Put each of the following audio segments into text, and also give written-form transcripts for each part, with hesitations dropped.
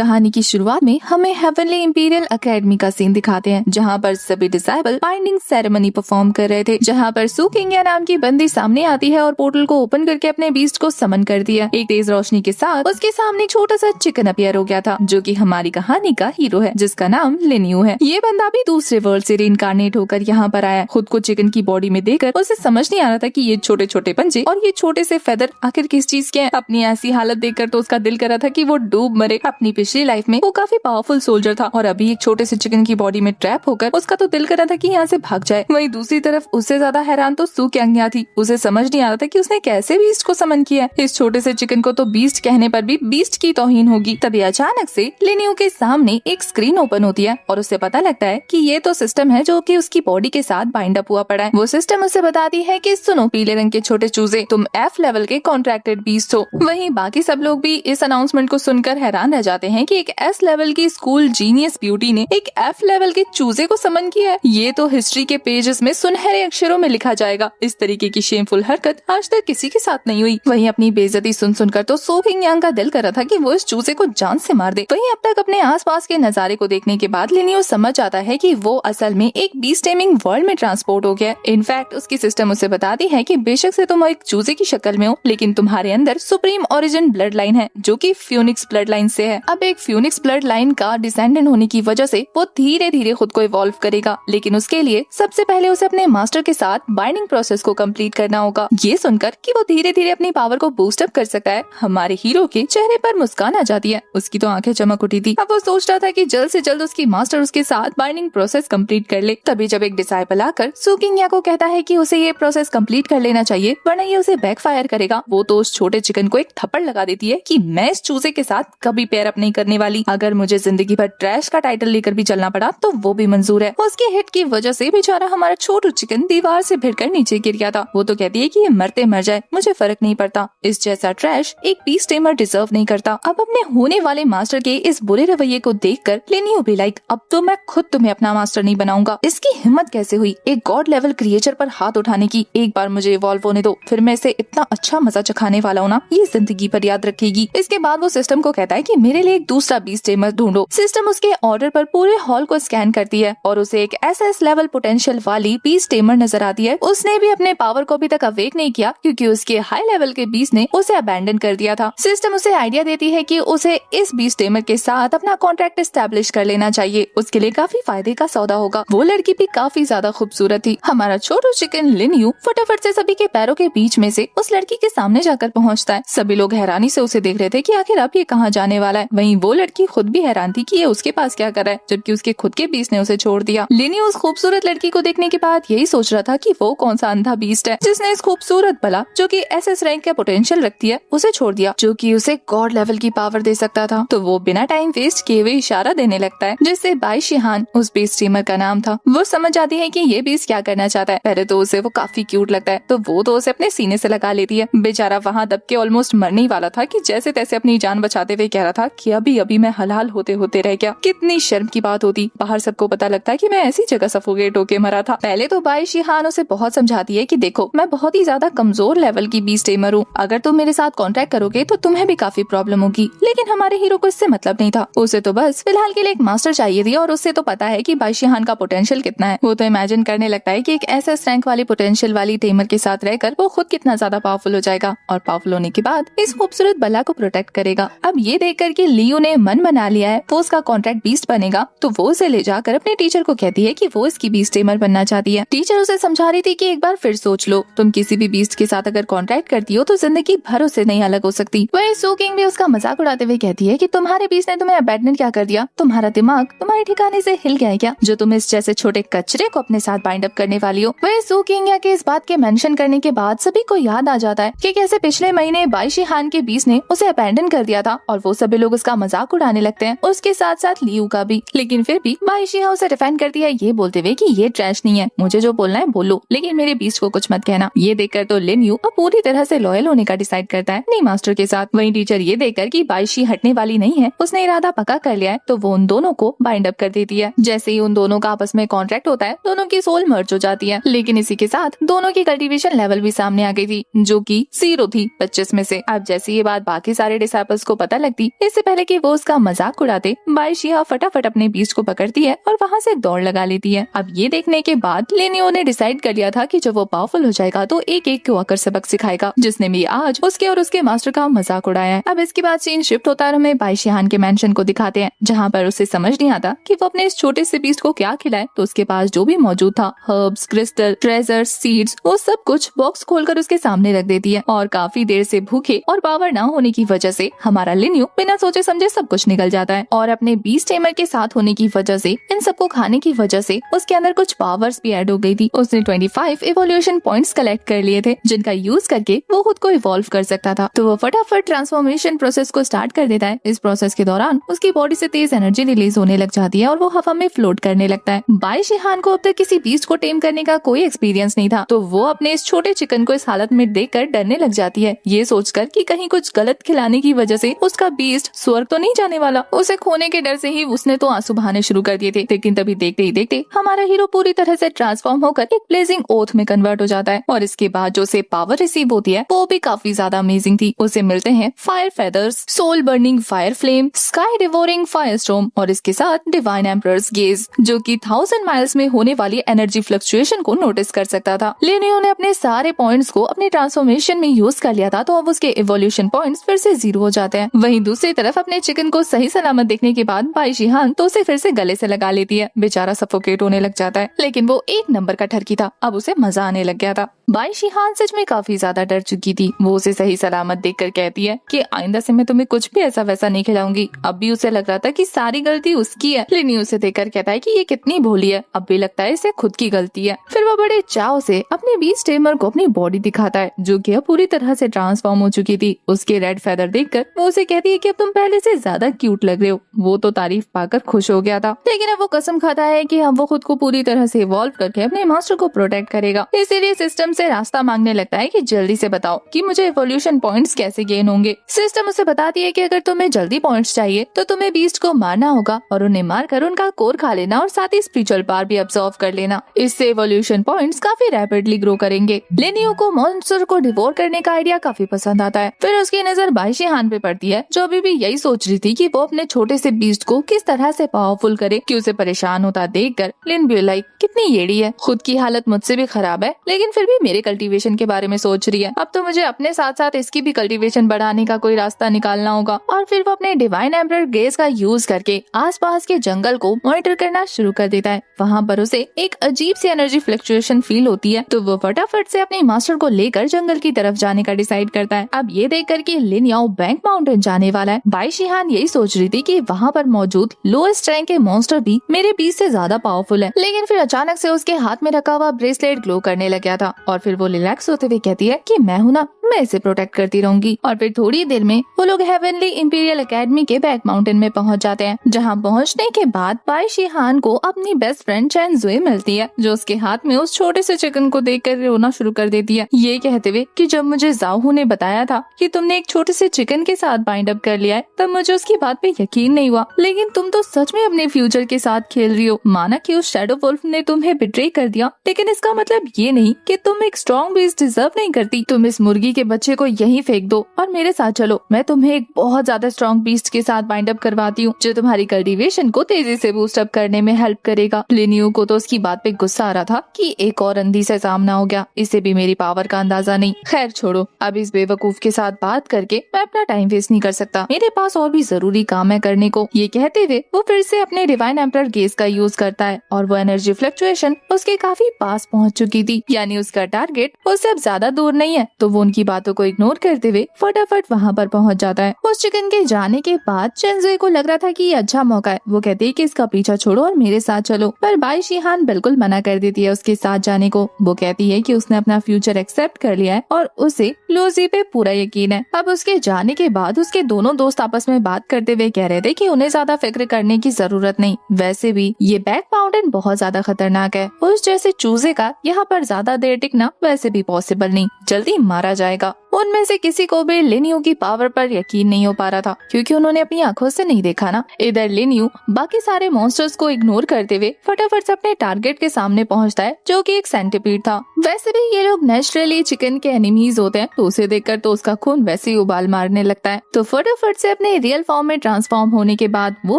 कहानी की शुरुआत में हमें हेवनली इंपीरियल एकेडमी का सीन दिखाते हैं, जहाँ पर सभी डिसाइबल बाइंडिंग सेरेमनी परफॉर्म कर रहे थे, जहाँ पर सू किंग्या नाम की बंदी सामने आती है और पोर्टल को ओपन करके अपने बीस्ट को समन कर दिया। एक तेज रोशनी के साथ उसके सामने छोटा सा चिकन अपीयर हो गया था, जो कि हमारी कहानी का हीरो है, जिसका नाम लिन्यू है। ये बंदा भी दूसरे वर्ल्ड से रीइंकार्नेट होकर यहाँ पर आया। खुद को चिकन की बॉडी में देखकर उसे समझ नहीं आ रहा था कि ये छोटे छोटे पंजे और ये छोटे से फेदर आखिर किस चीज के हैं। अपनी ऐसी हालत देखकर तो उसका दिल कर रहा था कि वो डूब मरे। अपनी पिछली लाइफ में वो काफी पावरफुल सोल्जर था और अभी एक छोटे से चिकन की बॉडी में ट्रैप होकर उसका तो दिल कर रहा था कि यहाँ से भाग जाए। वहीं दूसरी तरफ उससे ज्यादा हैरान तो सू किंग्या थी। उसे समझ नहीं आ रहा था कि उसने कैसे बीस्ट को समन किया। इस छोटे से चिकन को तो बीस्ट कहने पर भी बीस्ट की तौहीन होगी। तभी अचानक से लिन्यू के सामने एक स्क्रीन ओपन होती है और उसे पता लगता है कि ये तो सिस्टम है जो कि उसकी बॉडी के साथ बाइंड अप हुआ पड़ा है। वो सिस्टम उसे बताती है कि सुनो पीले रंग के छोटे चूजे, तुम F लेवल के कॉन्ट्रैक्टेड बीस्ट हो। वहीं बाकी सब लोग भी इस अनाउंसमेंट को सुनकर हैरान रह जाते हैं कि एक S लेवल की स्कूल जीनियस ब्यूटी ने एक F लेवल के चूजे को समन किया है। ये तो हिस्ट्री के पेजेस में सुनहरे अक्षरों में लिखा जाएगा। इस तरीके की शेमफुल हरकत आज तक किसी के साथ नहीं हुई। वहीं अपनी बेइज्जती सुन सुनकर तो सू किंग्या का दिल कर रहा था कि वो इस चूजे को जान से मार दे। वहीं अब तक अपने आसपास के नजारे को देखने के बाद लिन्यू समझ आता है कि वो असल में एक बीस्ट टेमिंग वर्ल्ड में ट्रांसपोर्ट हो गया। इनफैक्ट उसकी सिस्टम उसे बताती है कि बेशक से तुम एक चूजे की शक्ल में हो, लेकिन तुम्हारे अंदर सुप्रीम ओरिजिन ब्लड लाइन है, जो कि फ्यूनिक्स ब्लड लाइन से है। अब एक फ्यूनिक्स ब्लड लाइन का डिसेंडेंट होने की वजह से वो धीरे धीरे खुद को इवॉल्व करेगा, लेकिन उसके लिए सबसे पहले उसे अपने मास्टर के साथ बाइंडिंग प्रोसेस को कंप्लीट करना होगा। ये सुनकर कि वो धीरे धीरे अपनी पावर को बूस्ट अप कर सकता है, हमारे हीरो के चेहरे पर मुस्कान आ जाती है। उसकी तो आंखें चमक उठी थी। अब वो सोच रहा था कि जल्द से जल्द उसकी मास्टर उसके साथ बाइंडिंग प्रोसेस कंप्लीट कर ले। तभी जब एक डिसाइपल आकर सू किंग्या को कहता है कि उसे ये प्रोसेस कंप्लीट कर लेना चाहिए, वरना ये उसे बैकफायर करेगा। वो तो उस छोटे चिकन को एक थप्पड़ लगा देती है कि मैं इस चूजे के साथ कभी पेयर अप नहीं करने वाली। अगर मुझे जिंदगी भर ट्रैश का टाइटल लेकर भी चलना पड़ा तो वो भी मंजूर है। उसके हिट की वजह से बेचारा हमारा छोटू चिकन दीवार से भिड़कर नीचे गिर गया था। वो तो कहती है कि ये मरते मर जाए, मुझे फर्क नहीं पड़ता। इस जैसा ट्रैश एक बीस्ट टेमर डिजर्व नहीं करता। अब अपने होने वाले मास्टर के इस बुरे रवैये को देखकर लिन्यू भी लाइक, अब तो मैं खुद तुम्हें अपना मास्टर नहीं बनाऊंगा। इसकी हिम्मत कैसे हुई एक गॉड लेवल क्रिएचर पर हाथ उठाने की। एक बार मुझे इवॉल्व होने दो, फिर मैं इसे इतना अच्छा मजा चखाने वाला हूँ ना, ये जिंदगी भर याद रखेगी। इसके बाद वो सिस्टम को कहता है कि मेरे लिए एक दूसरा बीस्ट टेमर ढूंढो। सिस्टम उसके ऑर्डर पर पूरे हॉल को स्कैन करती है और उसे एक SS लेवल पोटेंशियल वाली बीस्ट टेमर नजर आती है। उसने भी अपने पावर को अभी तक अवेक नहीं किया, क्योंकि उसके हाई लेवल के बीस्ट ने उसे अबैंडन कर दिया था। सिस्टम उसे आइडिया देती है कि उसे इस बीस्ट टेमर के साथ अपना कॉन्ट्रैक्ट एस्टैब्लिश कर लेना चाहिए। उसके लिए काफी फायदे का सौदा होगा। वो लड़की भी काफी ज्यादा खूबसूरत थी। हमारा छोटू चिकन लिन्यू फटाफट से सभी के पैरों के बीच में से उस लड़की के सामने जाकर पहुंचता है। सभी लोग हैरानी से उसे देख रहे थे कि आखिर अब ये कहाँ जाने वाला है। वहीं वो लड़की खुद भी हैरान थी कि ये उसके पास क्या कर रहा है, जबकि उसके खुद के बीस्ट ने उसे छोड़ दिया। लिन्यू उस खूबसूरत लड़की को देखने के बाद यही सोच रहा था कि वो कौन सा अंधा बीस्ट है जिसने इस खूबसूरत बला, जो कि SS रैंक का पोटेंशियल रखती है, उसे छोड़ दिया, जो कि उसे गॉड लेवल की पावर दे सकता था। तो वो बिना टाइम वेस्ट किए हुए इशारा देने लगता है, जिससे बाई शिहान उस बीस्ट टीमर का नाम था। वो समझ जाती है कि ये बीस्ट क्या करना चाहता है। पहले तो उसे वो काफी क्यूट लगता है, तो वो तो उसे अपने सीने से लगा लेती है। बेचारा वहाँ दब के ऑलमोस्ट मरने ही वाला था कि जैसे तैसे अपनी जान बचाते हुए कह रहा था कि अभी अभी मैं हलाल होते होते रह गया। कितनी शर्म की बात होती, बाहर सबको पता लगता है कि मैं ऐसी जगह सफोकेट होके मरा था। पहले तो बाई शिहान उसे बहुत समझाती है कि देखो मैं बहुत ही ज्यादा कमजोर लेवल की बीस्ट टेमर हूँ, अगर तुम मेरे साथ कॉन्ट्रैक्ट करोगे तो तुम्हें भी काफी प्रॉब्लम होगी। लेकिन हमारे हीरो को इससे मतलब नहीं था। उसे तो बस फिलहाल के लिए एक मास्टर चाहिए थी और उससे तो पता है कि बाई शिहान का पोटेंशियल कितना है। वो तो इमेजिन करने लगता है कि एक SS रैंक वाली पोटेंशियल वाली टेमर के साथ रहकर वो खुद कितना ज्यादा पावरफुल हो जाएगा और पावरफुल होने के बाद इस खूबसूरत बला को प्रोटेक्ट करेगा। अब ये देखकर कि लियो ने मन बना लिया है वो उसका कॉन्ट्रैक्ट बीस्ट बनेगा, तो वो उसे ले जाकर अपने टीचर को कहती है कि वो इसकी बीस्ट टेमर बनना चाहती है। टीचर उसे समझा रही थी कि एक बार फिर सोच लो, तुम किसी भी बीस्ट के साथ अगर कॉन्ट्रैक्ट करती हो तो जिंदगी भर उससे नहीं अलग हो सकती। वही सू किंग भी उसका मजाक उड़ाते हुए कहती है कि तुम्हारे बीस्ट ने तुम्हें अबैंडन क्या कर दिया, तुम्हारा दिमाग तुम्हारे ठिकाने से हिल गया है क्या, जो तुम इस जैसे छोटे कचरे को अपने साथ बाइंड अप करने वाली हो। वही सू किंग के इस बात के मेंशन करने के बाद सभी को याद आ जाता है कि कैसे पिछले महीने बाई शिहान के बीस्ट ने उसे अबैंडन कर दिया था और वो सभी लोग उसका मजाक उड़ाने लगते हैं, उसके साथ साथ लियू का भी। लेकिन फिर भी बाई शिहा उसे डिफेंड करती है ये बोलते हुए कि ये ट्रैश नहीं है, मुझे जो बोलना है बोलो, लेकिन मेरे बीस्ट को कुछ मत कहना। ये देखकर तो लिन्यू अब पूरी तरह से लॉयल होने का डिसाइड करता है नहीं मास्टर के साथ। वहीं टीचर ये देखकर कि बाई शी हटने वाली नहीं है, उसने इरादा पक्का कर लिया है, तो वो उन दोनों को बाइंड अप कर देती है। जैसे ही उन दोनों का आपस में कॉन्ट्रैक्ट होता है, दोनों की सोल मर्ज हो जाती है। लेकिन इसी के साथ दोनों की कल्टीवेशन लेवल भी सामने आ गई थी, जो कि 0 थी 25 में से। अब जैसे ये बात बाकी सारे डिसाइपल्स को पता लगती, इससे पहले कि वो उसका मजाक उड़ाते बाई शिहा फटाफट अपने बीस्ट को पकड़ती है और वहाँ से दौड़ लगा लेती है। अब ये देखने के बाद लेनियो ने डिसाइड कर लिया था कि जब वो पावरफुल हो जाएगा तो एक एक को आकर सबक सिखाएगा, जिसने भी आज उसके और उसके मास्टर का मजाक उड़ाया है। अब इसके बाद सीन शिफ्ट होता है, हमें बाई शिहान के मेंशन को दिखाते हैं जहाँ पर उसे समझ नहीं आता कि वो अपने इस छोटे से बीस्ट को क्या खिलाए। तो उसके पास जो भी मौजूद था, हर्ब्स, क्रिस्टल, ट्रेजर, सीड्स, वो सब कुछ बॉक्स खोलकर उसके सामने रख देती है। और काफी देर से भूखे और पावर ना होने की वजह से हमारा लिन्यू बिना सोचे समझे सब कुछ निकल जाता है। और अपने बीस्ट टेमर के साथ होने की वजह से, इन सबको खाने की वजह से उसके अंदर कुछ पावर्स भी ऐड हो गई थी। उसने 25 इवोल्यूशन पॉइंट्स कलेक्ट कर लिए थे, जिनका यूज करके वो खुद को इवॉल्व कर सकता था। तो वो फटाफट ट्रांसफॉर्मेशन प्रोसेस को स्टार्ट कर देता है। इस प्रोसेस के दौरान उसकी बॉडी से तेज एनर्जी रिलीज होने लग जाती है और वो हवा में फ्लोट करने लगता है। बाई शिहान को अब तक किसी बीस्ट को टेम करने का कोई एक्सपीरियंस नहीं था, तो वो अपने इस छोटे चिकन को इस हालत में देखकर डरने लग जाती है, ये सोचकर कि कहीं कुछ गलत खिलाने की वजह से उसका बीस्ट स्वर्ग तो नहीं जाने वाला। उसे खोने के डर से ही उसने तो आंसू बहाने शुरू कर दिए थे। लेकिन तभी देखते ही देखते हमारा हीरो पूरी तरह से ट्रांसफॉर्म होकर एक ब्लेजिंग ओथ में कन्वर्ट हो जाता है। और इसके बाद जो उसे पावर रिसीव होती है वो भी काफी ज्यादा अमेजिंग थी। उसे मिलते हैं fire feathers, soul burning fire flame, sky devouring fire storm और इसके साथ डिवाइन एम्परर्स गेज, जो कि 1000 माइल्स में होने वाली एनर्जी फ्लक्चुएशन को नोटिस कर सकता था। लिनियो ने अपने सारे पॉइंट्स को अपने ट्रांसफॉर्मेशन में यूज कर लिया था, तो अब उसके इवोल्यूशन पॉइंट्स फिर से 0 हो जाते हैं। वहीं दूसरी तरफ अपने चिकन को सही सलामत देखने के बाद बाई शिहान तो उसे फिर से गले से लगा लेती है। बेचारा सफोकेट होने लग जाता है, लेकिन वो एक नंबर का ठरकी था, अब उसे मजा आने लग गया था। बाई शिहान सच में काफी ज्यादा डर चुकी थी। वो उसे सही सलामत देखकर कहती है कि आइंदा से मैं तुम्हें कुछ भी ऐसा वैसा नहीं खिलाऊंगी। अब भी उसे लग रहा था कि सारी गलती उसकी है। लिनियो उसे देखकर कहता है कि ये कितनी भोली है, अब भी लगता है इसे खुद की गलती है। फिर वो बड़े चाव से अपने बीस्ट टेमर को अपनी बॉडी दिखाता है, जो कि अब पूरी तरह से ट्रांसफॉर्म हो चुकी थी। उसके रेड फेदर देखकर वो उसे कहती है कि अब तुम पहले से ज्यादा क्यूट लग रहे हो। वो तो तारीफ पाकर खुश हो गया था, लेकिन अब वो कसम खाता है कि अब वो खुद को पूरी तरह से इवॉल्व करके अपने मास्टर को प्रोटेक्ट करेगा। इसीलिए सिस्टम से रास्ता मांगने लगता है कि जल्दी से बताओ कि मुझे इवोल्यूशन पॉइंट्स कैसे गेन होंगे। सिस्टम उसे बताती है कि अगर तुम्हें जल्दी पॉइंट्स चाहिए तो तुम्हें बीस्ट को मारना होगा और उन्हें मारकर उनका कोर खा लेना और साथ ही स्पिरिचुअल पावर भी अब्सॉर्ब कर लेना। इससे इवोल्यूशन पॉइंट्स काफी रैपिडली ग्रो करेंगे। लिनियो को मॉन्स्टर को डिवोर करने का आइडिया काफी पसंद आता है। फिर उसकी नजर बाई शिहान पे पड़ती है, जो अभी भी यही सोच रही थी कि वो अपने छोटे से बीस्ट को किस तरह से पावरफुल करे। कि उसे परेशान होता देखकर लिन भी लाइक कितनी येड़ी है, खुद की हालत मुझसे भी खराब है लेकिन फिर भी मेरे कल्टीवेशन के बारे में सोच रही है। अब तो मुझे अपने साथ साथ इसकी भी कल्टीवेशन बढ़ाने का कोई रास्ता निकालना होगा। और फिर वो अपने डिवाइन एम्परर गेज का यूज करके आसपास के जंगल को मॉनिटर करना शुरू कर देता है। वहाँ पर उसे एक अजीब सी एनर्जी फ्लक्चुएशन फील होती है, तो वो फटाफट से अपने मास्टर को लेकर जंगल की तरफ जाने का डिसाइड करता है। अब ये देखकर कि लिन याओ बैंक माउंटेन जाने वाला है, बाई शिहान यही सोच रही थी कि वहाँ पर मौजूद लोएस्ट रैंक के मॉन्स्टर भी मेरे बीच से ज्यादा पावरफुल है। लेकिन फिर अचानक से उसके हाथ में रखा हुआ ब्रेसलेट ग्लो करने लग गया था और फिर वो रिलैक्स होते हुए कहती है कि मैं हूँ ना, मैं इसे प्रोटेक्ट करती रहूंगी। और फिर थोड़ी देर में वो लोग हेवनली इंपीरियल एकेडमी के बैक माउंटेन में पहुंच जाते हैं, जहां पहुंचने के बाद बाई शिहान को अपनी बेस्ट फ्रेंड चैन जुए मिलती है, जो उसके हाथ में उस छोटे से चिकन को देखकर रोना शुरू कर देती है, ये कहते हुए कि जब मुझे जाओहू ने बताया था कि तुमने एक छोटे से चिकन के साथ बाइंड अप कर लिया है, तब मुझे उसकी बात पे यकीन नहीं हुआ। लेकिन तुम तो सच में अपने फ्यूचर के साथ खेल रही हो। माना कि उस शैडो वुल्फ ने तुम्हें बिट्रे कर दिया, लेकिन इसका मतलब ये नहीं कि तुम एक स्ट्रॉन्ग बीस्ट डिजर्व नहीं करती। तुम इस मुर्गी के बच्चे को यहीं फेंक दो और मेरे साथ चलो। मैं तुम्हें एक बहुत ज्यादा स्ट्रॉन्ग बीस्ट के साथ बाइंड अप करवाती हूँ, जो तुम्हारी कल्टीवेशन को तेजी से बूस्ट अप करने में हेल्प करेगा। लिनियो को तो उसकी बात पे गुस्सा आ रहा था कि एक और अंधी से सामना हो गया, इसे भी मेरी पावर का अंदाजा नहीं। खैर छोड़ो, अब इस बेवकूफ के साथ बात करके मैं अपना टाइम वेस्ट नहीं कर सकता, मेरे पास और भी जरूरी काम है करने को। ये कहते हुए वो फिर से अपने डिवाइन एम्परर गेज का यूज करता है और वो एनर्जी फ्लक्चुएशन उसके काफी पास पहुंच चुकी थी, यानी उसका टारगेट उससे अब ज्यादा दूर नहीं है। तो वो उनकी बातों को इग्नोर करते हुए फटाफट वहाँ पर पहुँच जाता है। उस चिकन के जाने के बाद चेंजुए को लग रहा था कि ये अच्छा मौका है। वो कहती है कि इसका पीछा छोड़ो और मेरे साथ चलो, पर बाई शिहान बिल्कुल मना कर देती है उसके साथ जाने को। वो कहती है कि उसने अपना फ्यूचर एक्सेप्ट कर लिया है और उसे लूजी पे पूरा यकीन है। अब उसके जाने के बाद उसके दोनों दोस्त आपस में बात करते हुए कह रहे थे कि उन्हें ज्यादा फिक्र करने की जरूरत नहीं। वैसे भी ये बैक माउंटेन बहुत ज्यादा खतरनाक है, उस जैसे चूजे का यहाँ पर ज्यादा देर टिकना वैसे भी पॉसिबल नहीं, जल्दी मारा जाएगा। उनमें से किसी को भी लिन्यू की पावर पर यकीन नहीं हो पा रहा था, क्योंकि उन्होंने अपनी आंखों से नहीं देखा ना। इधर लिन्यू बाकी सारे मॉन्स्टर्स को इग्नोर करते हुए फटाफट से अपने टारगेट के सामने पहुंचता है, जो कि एक सेंटीपीड था। वैसे भी ये लोग नेचुरली चिकन के एनिमीज होते हैं, तो उसे देखकर तो उसका खून वैसे ही उबाल मारने लगता है। तो फटाफट से अपने रियल फॉर्म में ट्रांसफॉर्म होने के बाद वो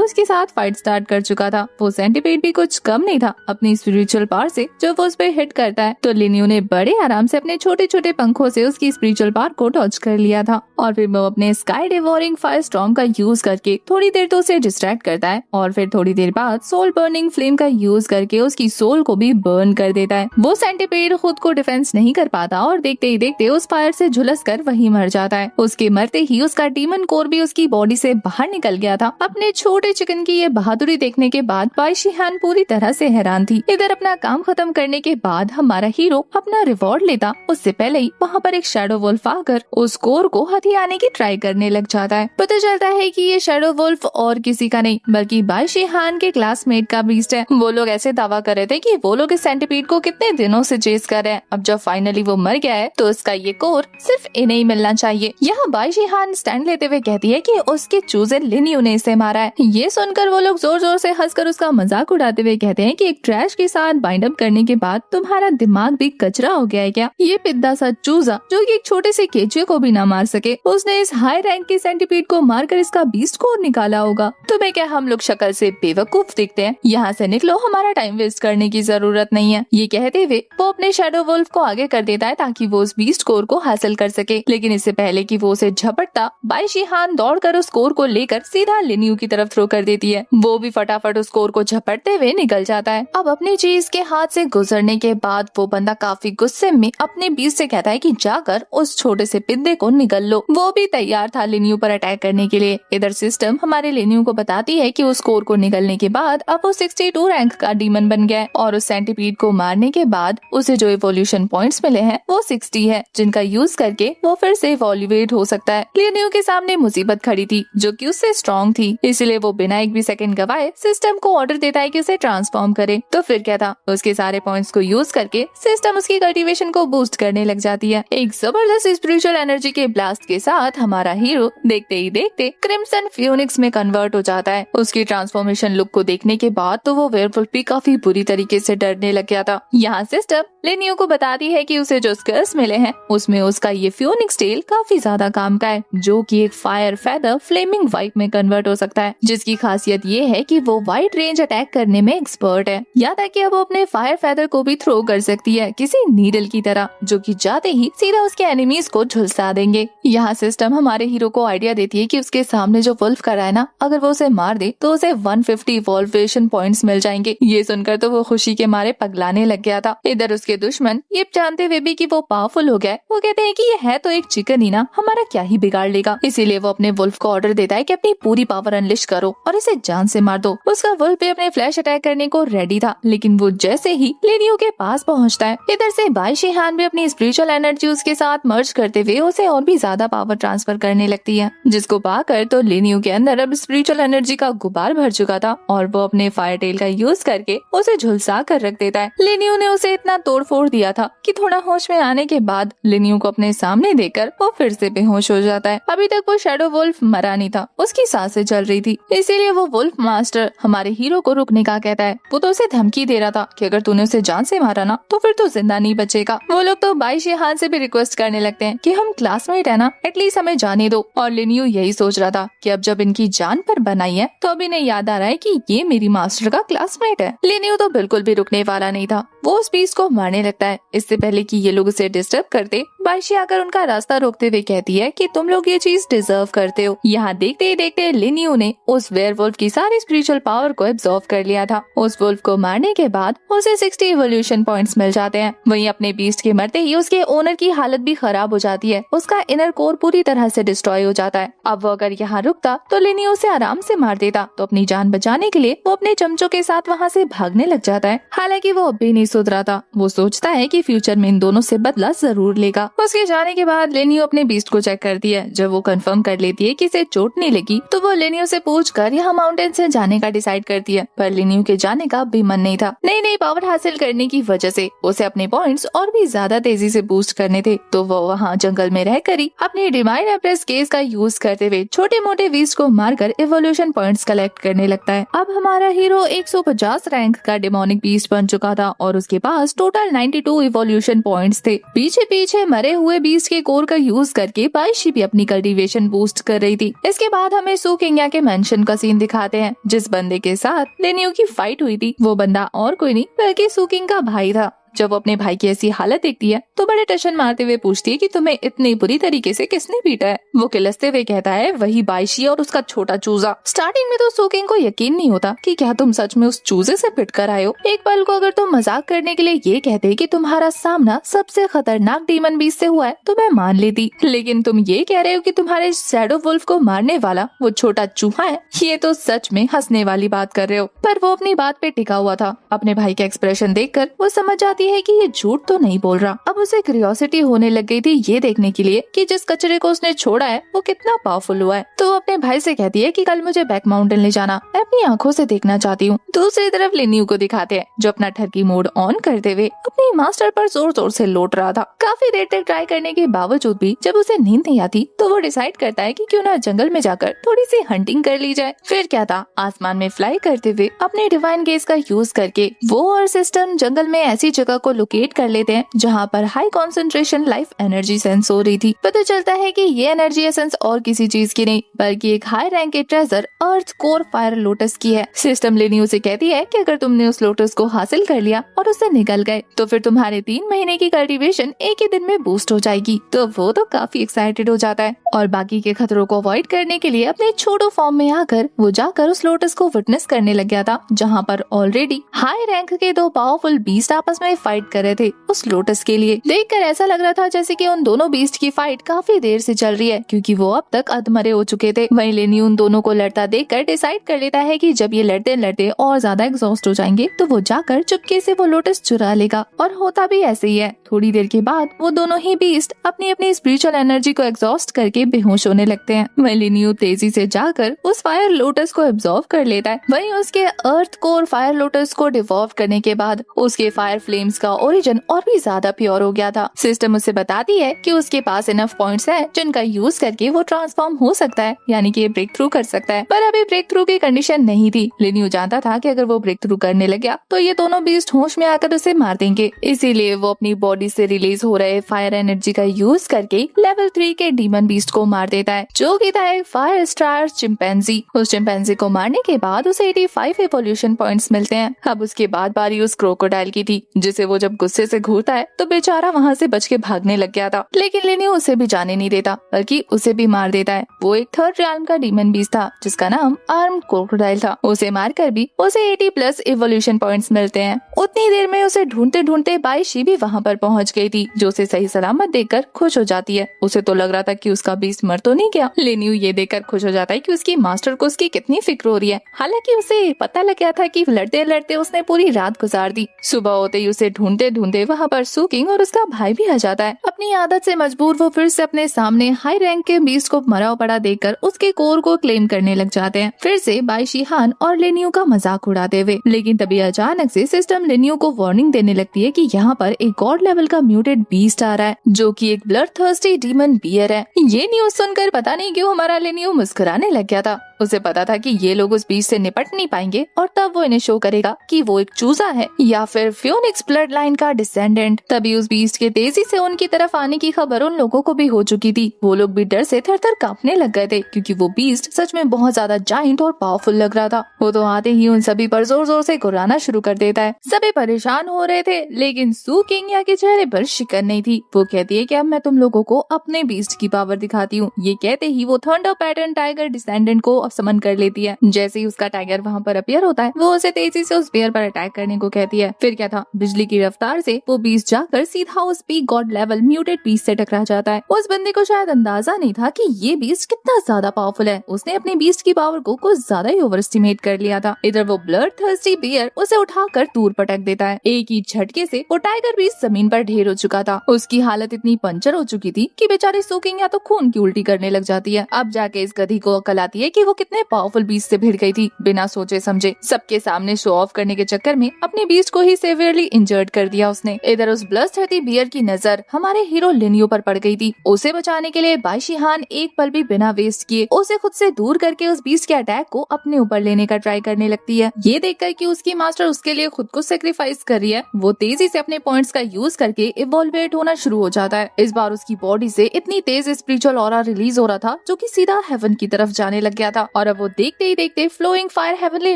उसके साथ फाइट स्टार्ट कर चुका था। वो सेंटीपीड भी कुछ कम नहीं था अपनी स्पिरिचुअल पावर से, जो वो उस पे हिट करता है। तो लिन्यू ने बड़े आराम से अपने छोटे छोटे पंखों से उसकी स्पिरिचुअल पावर को डॉज कर लिया था, और फिर वो अपने स्काई डिवोरिंग फायर स्टॉर्म का यूज करके थोड़ी देर तो उसे डिस्ट्रैक्ट करता है, और फिर थोड़ी देर बाद सोल बर्निंग फ्लेम का यूज करके उसकी सोल को भी बर्न कर देता है। वो सेंटीपीड खुद को डिफेंस नहीं कर पाता और देखते ही देखते उस फायर से झुलस कर वहीं मर जाता है। उसके मरते ही उसका डीमन कोर भी उसकी बॉडी से बाहर निकल गया था। अपने छोटे चिकन की ये बहादुरी देखने के बाद बाई शिहान पूरी तरह से हैरान थी। इधर अपना काम खत्म करने के बाद हमारा हीरो अपना रिवॉर्ड लेता, उससे पहले ही वहाँ पर एक शैडो वुल्फ आकर उस कोर को हथियाने की ट्राई करने लग जाता है। पता चलता है कि ये शैडो वुल्फ और किसी का नहीं बल्कि बाई शिहान के क्लासमेट का बीस्ट है। वो लोग ऐसे दावा कर रहे थे कि वो लोग इस सेंटीपीड को कितने दिनों से चेस कर रहे हैं। अब जब फाइनली वो मर गया है तो उसका ये कोर सिर्फ इन्हें ही मिलना चाहिए। यहाँ बाई शिहान स्टैंड लेते हुए कहती है कि उसके चूजन लिन्यू ने इसे मारा है। ये सुनकर वो लोग जोर जोर से हंसकर उसका मजाक उड़ाते हुए कहते हैं कि एक ट्रैश के साथ बाइंड अप करने के बाद तुम्हारा दिमाग भी कचरा हो गया है क्या? ये पिद्दा सा चूजा जो कि एक छोटे से केचुए को भी ना मार सके, उसने इस हाई रैंक के सेंटीपीड को मारकर इसका बीस्ट कोर निकाला होगा। तुम्हें क्या हम लोग शक्ल से बेवकूफ दिखते हैं? यहाँ से निकलो, हमारा टाइम वेस्ट करने की जरूरत नहीं है। ये कहते हुए वो अपने शैडो वुल्फ को आगे कर देता है ताकि वो उस बीस्ट कोर को हासिल कर सके, लेकिन इससे पहले कि वो उसे झपटता, बाई शिहान दौड़कर उस कोर को लेकर सीधा लिन्यू की तरफ थ्रो कर देती है। वो भी फटाफट उस कोर को झपटते हुए निकल जाता है। अब अपनी चीज के हाथ से गुजरने के बाद वो बंदा काफी गुस्से में अपने बीच से कहता है कि जाकर उस छोटे से पिद्दे को निगल लो। वो भी तैयार था लिन्यू पर अटैक करने के लिए। इधर सिस्टम हमारे लिन्यू को बताती है कि उस कोर को निगलने के बाद अब वो 62 रैंक का डीमन बन गया है, और उस सेंटीपीड को मारने के बाद उसे जो इवोल्यूशन पॉइंट्स मिले हैं वो 60 है, जिनका यूज करके वो फिर से इवोल्यूएट हो सकता है। लिन्यू के सामने मुसीबत खड़ी थी जो कि उससे स्ट्रॉन्ग थी, इसलिए वो बिना एक भी सेकंड गवाए सिस्टम को ऑर्डर देता है कि उसे ट्रांसफॉर्म करे। तो फिर क्या था, उसके सारे पॉइंट्स को यूज करके सिस्टम उसकी कल्टीवेशन को बूस्ट करने लग जाती है। एक जबरदस्त स्पिरिचुअल एनर्जी के ब्लास्ट के साथ हमारा हीरो देखते ही देखते क्रिम्सन फ्यूनिक्स में कन्वर्ट हो जाता है। उसकी ट्रांसफॉर्मेशन लुक को देखने के बाद तो वो वेयरवुल्फ भी काफी बुरी तरीके से डरने लग गया था। यहाँ सिस्टम लिन्यू को बताती है कि उसे जो स्किल्स मिले हैं उसमें उसका ये फ्यूनिक्स टेल काफी ज्यादा काम का है, जो कि एक फायर फेदर फ्लेमिंग वाइट में कन्वर्ट हो सकता है, जिसकी खासियत ये है कि वो वाइड रेंज अटैक करने में एक्सपर्ट है। यहाँ तक कि अब वो अपने फायर फेदर को भी थ्रो कर सकती है किसी नीडल की तरह, जो कि जाते ही सीधा उसके एनिमीज को झुलसा देंगे। यहाँ सिस्टम हमारे हीरो को आइडिया देती है कि उसके सामने जो वुल्फ खड़ा है ना, अगर वो उसे मार दे तो उसे 150 इवोल्यूशन पॉइंट्स मिल जाएंगे। ये सुनकर तो वो खुशी के मारे पगलाने लग गया था। इधर उसके दुश्मन ये जानते हुए भी कि वो पावरफुल हो गया है, वो कहते हैं कि ये है तो एक चिकन ही ना, हमारा क्या ही बिगाड़ लेगा। इसीलिए वो अपने वुल्फ को ऑर्डर देता है कि अपनी पूरी पावर अनलिश करो और इसे जान से मार दो। उसका वुल्फ भी अपने फ्लैश अटैक करने को रेडी था, लेकिन वो जैसे ही लिन्यू के पास पहुंचता है, इधर से बाई शिहान भी अपनी स्पिरिचुअल एनर्जी उसके साथ मर्ज करते हुए उसे और भी ज्यादा पावर ट्रांसफर करने लगती है, जिसको पाकर तो लिन्यू के अंदर अब स्पिरिचुअल एनर्जी का गुबार भर चुका था, और वो अपने फायर टेल का यूज करके उसे झुलसा कर रख देता है। लिन्यू ने उसे इतना तोड़ फोड़ दिया था कि थोड़ा होश में आने के बाद लिन्यू को अपने सामने देखकर वो फिर से बेहोश हो जाता है। अभी तक वो शैडो वुल्फ मरा नहीं था, उसकी सांसें चल रही थी, इसीलिए वो वुल्फ मास्टर हमारे हीरो को रुकने का कहता है। वो तो उसे धमकी दे रहा था कि अगर तूने उसे जान से मारा ना तो फिर तो जिंदा नहीं बचेगा। वो लोग तो बाई शिहान से भी रिक्वेस्ट करने लगते हैं कि हम क्लासमेट है ना, एटलीस्ट हमें जाने दो। और लिन्यू यही सोच रहा था कि अब जब इनकी जान पर बनाई है तो अब इन्हें याद आ रहा है कि ये मेरी मास्टर का क्लासमेट है। लिन्यू तो बिल्कुल भी रुकने वाला नहीं था, वो उस बीस्ट को मारने लगता है। इससे पहले कि ये लोग उसे डिस्टर्ब करते, बाइशी आकर उनका रास्ता रोकते हुए कहती है कि तुम लोग ये चीज डिजर्व करते हो। यहाँ देखते ही देखते लिन्यू ने उस वेयरवुल्फ की सारी स्पिरिचुअल पावर को एब्जॉर्ब कर लिया था। उस वुल्फ को मारने के बाद उसे 60 इवोल्यूशन पॉइंट्स मिल जाते हैं। वहीं अपने बीस्ट के मरते ही उसके ओनर की हालत भी खराब हो जाती है, उसका इनर कोर पूरी तरह से डिस्ट्रॉय हो जाता है। अब वो अगर यहाँ रुकता तो लिन्यू उसे आराम से मार देता, तो अपनी जान बचाने के लिए वो अपने चमचों के साथ वहाँ से भागने लग जाता है। हालांकि वो अब भी नहीं सुधरा था। वो सोचता है कि फ्यूचर में इन दोनों से बदला जरूर लेगा। उसके जाने के बाद लेनियो अपने बीस्ट को चेक करती है। जब वो कंफर्म कर लेती है कि इसे चोट नहीं लगी तो वो लेनियो से पूछकर यहाँ माउंटेन से जाने का डिसाइड करती है। पर लेनियो के जाने का भी मन नहीं था। नई नई पावर हासिल करने की वजह से उसे अपने पॉइंट्स और भी ज्यादा तेजी से बूस्ट करने थे, तो वो वहाँ जंगल में रहकर ही अपनी डिवाइन एम्प्रेस केस का यूज करते हुए छोटे मोटे बीस्ट को मारकर इवोल्यूशन पॉइंट्स कलेक्ट करने लगता है। अब हमारा हीरो 150 रैंक का डेमोनिक बीस्ट बन चुका था और उसके पास टोटल 92 इवोल्यूशन पॉइंट्स थे। पीछे पीछे मरे हुए बीस्ट के कोर का यूज करके बाइशी भी अपनी कल्टीवेशन बूस्ट कर रही थी। इसके बाद हमें सू किंगया के मेंशन का सीन दिखाते हैं, जिस बंदे के साथ लेनियो की फाइट हुई थी वो बंदा और कोई नहीं बल्कि सू किंग का भाई था। जब वो अपने भाई की ऐसी हालत देखती है तो बड़े टशन मारते हुए पूछती है कि तुम्हें इतनी बुरी तरीके से किसने पीटा है। वो किलसते हुए कहता है वही बाइशी और उसका छोटा चूजा। स्टार्टिंग में तो सू किंग को यकीन नहीं होता कि क्या तुम सच में उस चूजे से पिट कर आए हो। एक पल को अगर तुम मजाक करने के लिए ये कहते कि तुम्हारा सामना सबसे खतरनाक डीमन बीस्ट से हुआ है तो मैं मान लेती, लेकिन तुम ये कह रहे हो कि तुम्हारे शैडो वुल्फ को मारने वाला वो छोटा चूहा है, ये तो सच में हंसने वाली बात कर रहे हो। पर वो अपनी बात पे टिका हुआ था। अपने भाई का एक्सप्रेशन देखकर वो समझ जाती है कि ये झूठ तो नहीं बोल रहा। अब उसे क्यूरियोसिटी होने लग गई थी ये देखने के लिए कि जिस कचरे को उसने छोड़ा है वो कितना पावरफुल हुआ है। तो वो अपने भाई से कहती है कि कल मुझे बैक माउंटेन ले जाना, मैं अपनी आंखों से देखना चाहती हूँ। दूसरी तरफ लेनियो को दिखाते हैं जो अपना ठगी मोड ऑन करते हुए अपनी मास्टर पर जोर जोर से लौट रहा था। काफी देर तक ट्राई करने के बावजूद भी जब उसे नींद नहीं आती तो वो डिसाइड करता है कि क्यों ना जंगल में जाकर थोड़ी सी हंटिंग कर ली जाए। फिर क्या था, आसमान में फ्लाई करते हुए अपने डिवाइन गेज का यूज करके वो और सिस्टम जंगल में ऐसी जगह को लोकेट कर लेते हैं जहाँ पर high concentration life energy sense हो रही थी। पता चलता है कि ये एनर्जी एसेंस और किसी चीज की नहीं बल्कि एक हाई रैंक के treasure earth core fire lotus की है। सिस्टम लेनियो से कहती है कि अगर तुमने उस लोटस को हासिल कर लिया और उससे निकल गए तो फिर तुम्हारे 3 महीने की कल्टीवेशन एक ही दिन में बूस्ट हो जाएगी। तो वो तो काफी एक्साइटेड हो जाता है और बाकी के खतरों को अवॉइड करने के लिए अपने छोटो फॉर्म में आकर वो जाकर उस लोटस को विटनेस करने लग गया था, जहाँ पर ऑलरेडी हाई रैंक के 2 पावरफुल बीस्ट आपस में फाइट कर रहे थे उस लोटस के लिए। देखकर ऐसा लग रहा था जैसे कि उन दोनों बीस्ट की फाइट काफी देर से चल रही है क्योंकि वो अब तक अधमरे हो चुके थे। वहीं लेनियो उन दोनों को लड़ता देखकर डिसाइड कर लेता है कि जब ये लड़ते लड़ते और ज्यादा एग्जॉस्ट हो जाएंगे तो वो जाकर चुपके से वो लोटस चुरा लेगा। और होता भी ऐसे ही है। थोड़ी देर के बाद वो दोनों ही बीस्ट अपनी अपनी स्पिरिचुअल एनर्जी को एग्जॉस्ट करके बेहोश होने लगते हैं। वहीं लेनियो तेजी से जाकर उस फायर लोटस को एब्जॉर्ब कर लेता है। वहीं उसके अर्थ कोर फायर लोटस को डिवॉल्व करने के बाद उसके फायर फ्लेम्स का ओरिजिन और भी ज्यादा प्योर हो गया था। सिस्टम उसे बताती है कि उसके पास इनफ पॉइंट्स है जिनका यूज करके वो ट्रांसफॉर्म हो सकता है, यानी कि ब्रेक थ्रू कर सकता है। पर अभी ब्रेक थ्रू की कंडीशन नहीं थी। लेनियो जानता था कि अगर वो ब्रेक थ्रू करने लग गया तो ये दोनों बीस्ट होश में आकर उसे मार देंगे। इसीलिए वो अपनी बॉडी से रिलीज हो रहे फायर एनर्जी का यूज करके लेवल 3 के डीमन बीस्ट को मार देता है, जो कि था एक फायर स्टार चिंपैंजी। उस चिंपैंजी को मारने के बाद उसे 85 इवोल्यूशन पॉइंट्स मिलते हैं। अब उसके बाद बारी उस क्रोकोडाइल की थी, जिसे वो जब गुस्से से घूरता है तो बेचारा वहाँ से बच के भागने लग गया था। लेकिन लेनियो उसे भी जाने नहीं देता बल्कि उसे भी मार देता है। वो एक 3rd realm का डीमन बीस्ट था जिसका नाम आर्म्ड क्रोकोडाइल था। उसे मारकर भी उसे 80+ इवोल्यूशन पॉइंट्स मिलते हैं। उतनी देर में उसे ढूंढते ढूंढते बाइशी भी वहाँ पर पहुँच गई थी, जो उसे सही सलामत देखकर खुश हो जाती है। उसे तो लग रहा था कि उसका बीस्ट मर तो नहीं गया। लेनियो ये देखकर खुश हो जाता है कि उसकी मास्टर को उसकी कितनी फिक्र हो रही है। हालांकि उसे पता लग गया था कि लड़ते लड़ते उसने पूरी रात गुजार दी। सुबह होते ही उसे ढूंढते ढूंढते वहाँ पर सू किंग और उसका भाई भी आ जाता है। अपनी आदत से मजबूर वो फिर से अपने सामने हाई रैंक के बीस्ट को मरा पड़ा देखकर उसके कोर को क्लेम करने लग जाते हैं, फिर से बाइशी हान और लेनियो का मजाक उड़ाते हुए। लेकिन तभी अचानक से सिस्टम लेनियो को वार्निंग देने लगती है कि यहाँ पर एक गॉड लेवल का म्यूटेड बीस्ट आ रहा है, जो कि एक ब्लड थर्स्टी डीमन बियर है। ये न्यूज सुनकर पता नहीं क्यों हमारा लेनियो मुस्कुराने लग गया था। उसे पता था कि ये लोग उस बीस्ट से निपट नहीं पाएंगे और तब वो इन्हें शो करेगा कि वो एक चूजा है या फिर फ्योनिक्स ब्लड लाइन का डिसेंडेंट। तभी उस बीस्ट के तेजी से उनकी तरफ आने की खबर उन लोगों को भी हो चुकी थी। वो लोग भी डर से थर-थर कांपने लग गए थे क्योंकि वो बीस्ट सच में बहुत ज्यादा जायंट और पावरफुल लग रहा था। वो तो आते ही उन सभी पर जोर जोर से गुर्राना शुरू कर देता है। सभी परेशान हो रहे थे, लेकिन सू किंगया के चेहरे पर शिकन नहीं थी। वो कहती है कि अब मैं तुम लोगों को अपने बीस्ट की पावर दिखाती हूँ। ये कहते ही वो थंडर पैटर्न टाइगर डिसेंडेंट को समन कर लेती है। जैसे ही उसका टाइगर वहाँ पर अपीयर होता है, वो उसे तेजी से उस बेयर पर अटैक करने को कहती है। फिर क्या था, बिजली की रफ्तार से वो बीस्ट जाकर सीधा उस peak God level muted beast से टकरा जाता है। उस बंदे को शायद अंदाजा नहीं था कि ये बीस्ट कितना ज्यादा पावरफुल है। उसने अपनी बीस्ट की पावर को कुछ ज्यादा ही ओवर एस्टिमेट कर लिया था। इधर वो ब्लड थर्स्टी बियर उसे उठाकर दूर पटक देता है। एक ही झटके से वो टाइगर बीस्ट जमीन पर ढेर हो चुका था। उसकी हालत इतनी पंचर हो चुकी थी कि बेचारी सोकिंग या तो खून की उल्टी करने लग जाती है। अब जाके इस गधी को अकल आती है कि वो कितने पावरफुल बीस्ट से भिड़ गई थी। बिना सोचे समझे सबके सामने शो ऑफ करने के चक्कर में अपने बीस्ट को ही सेवियरली इंजर्ड कर दिया उसने। इधर उस ब्लडथर्स्टी बियर की नजर हमारे हीरो लिनियो पर पड़ गई थी। उसे बचाने के लिए बाई शिहान एक पल भी बिना वेस्ट किए उसे खुद से दूर करके उस बीस्ट के अटैक को अपने ऊपर लेने का ट्राई करने लगती है। ये देखकर कि उसकी मास्टर उसके लिए खुद को सेक्रीफाइस कर रही है, वो तेजी से अपने पॉइंट्स का यूज करके इवॉल्वेट होना शुरू हो जाता है। इस बार उसकी बॉडी से इतनी तेज स्पिरिचुअल ऑरा रिलीज हो रहा था जो कि सीधा हेवन की तरफ जाने लग गया था और अब वो देखते ही देखते फ्लोइंग फायर हेवनली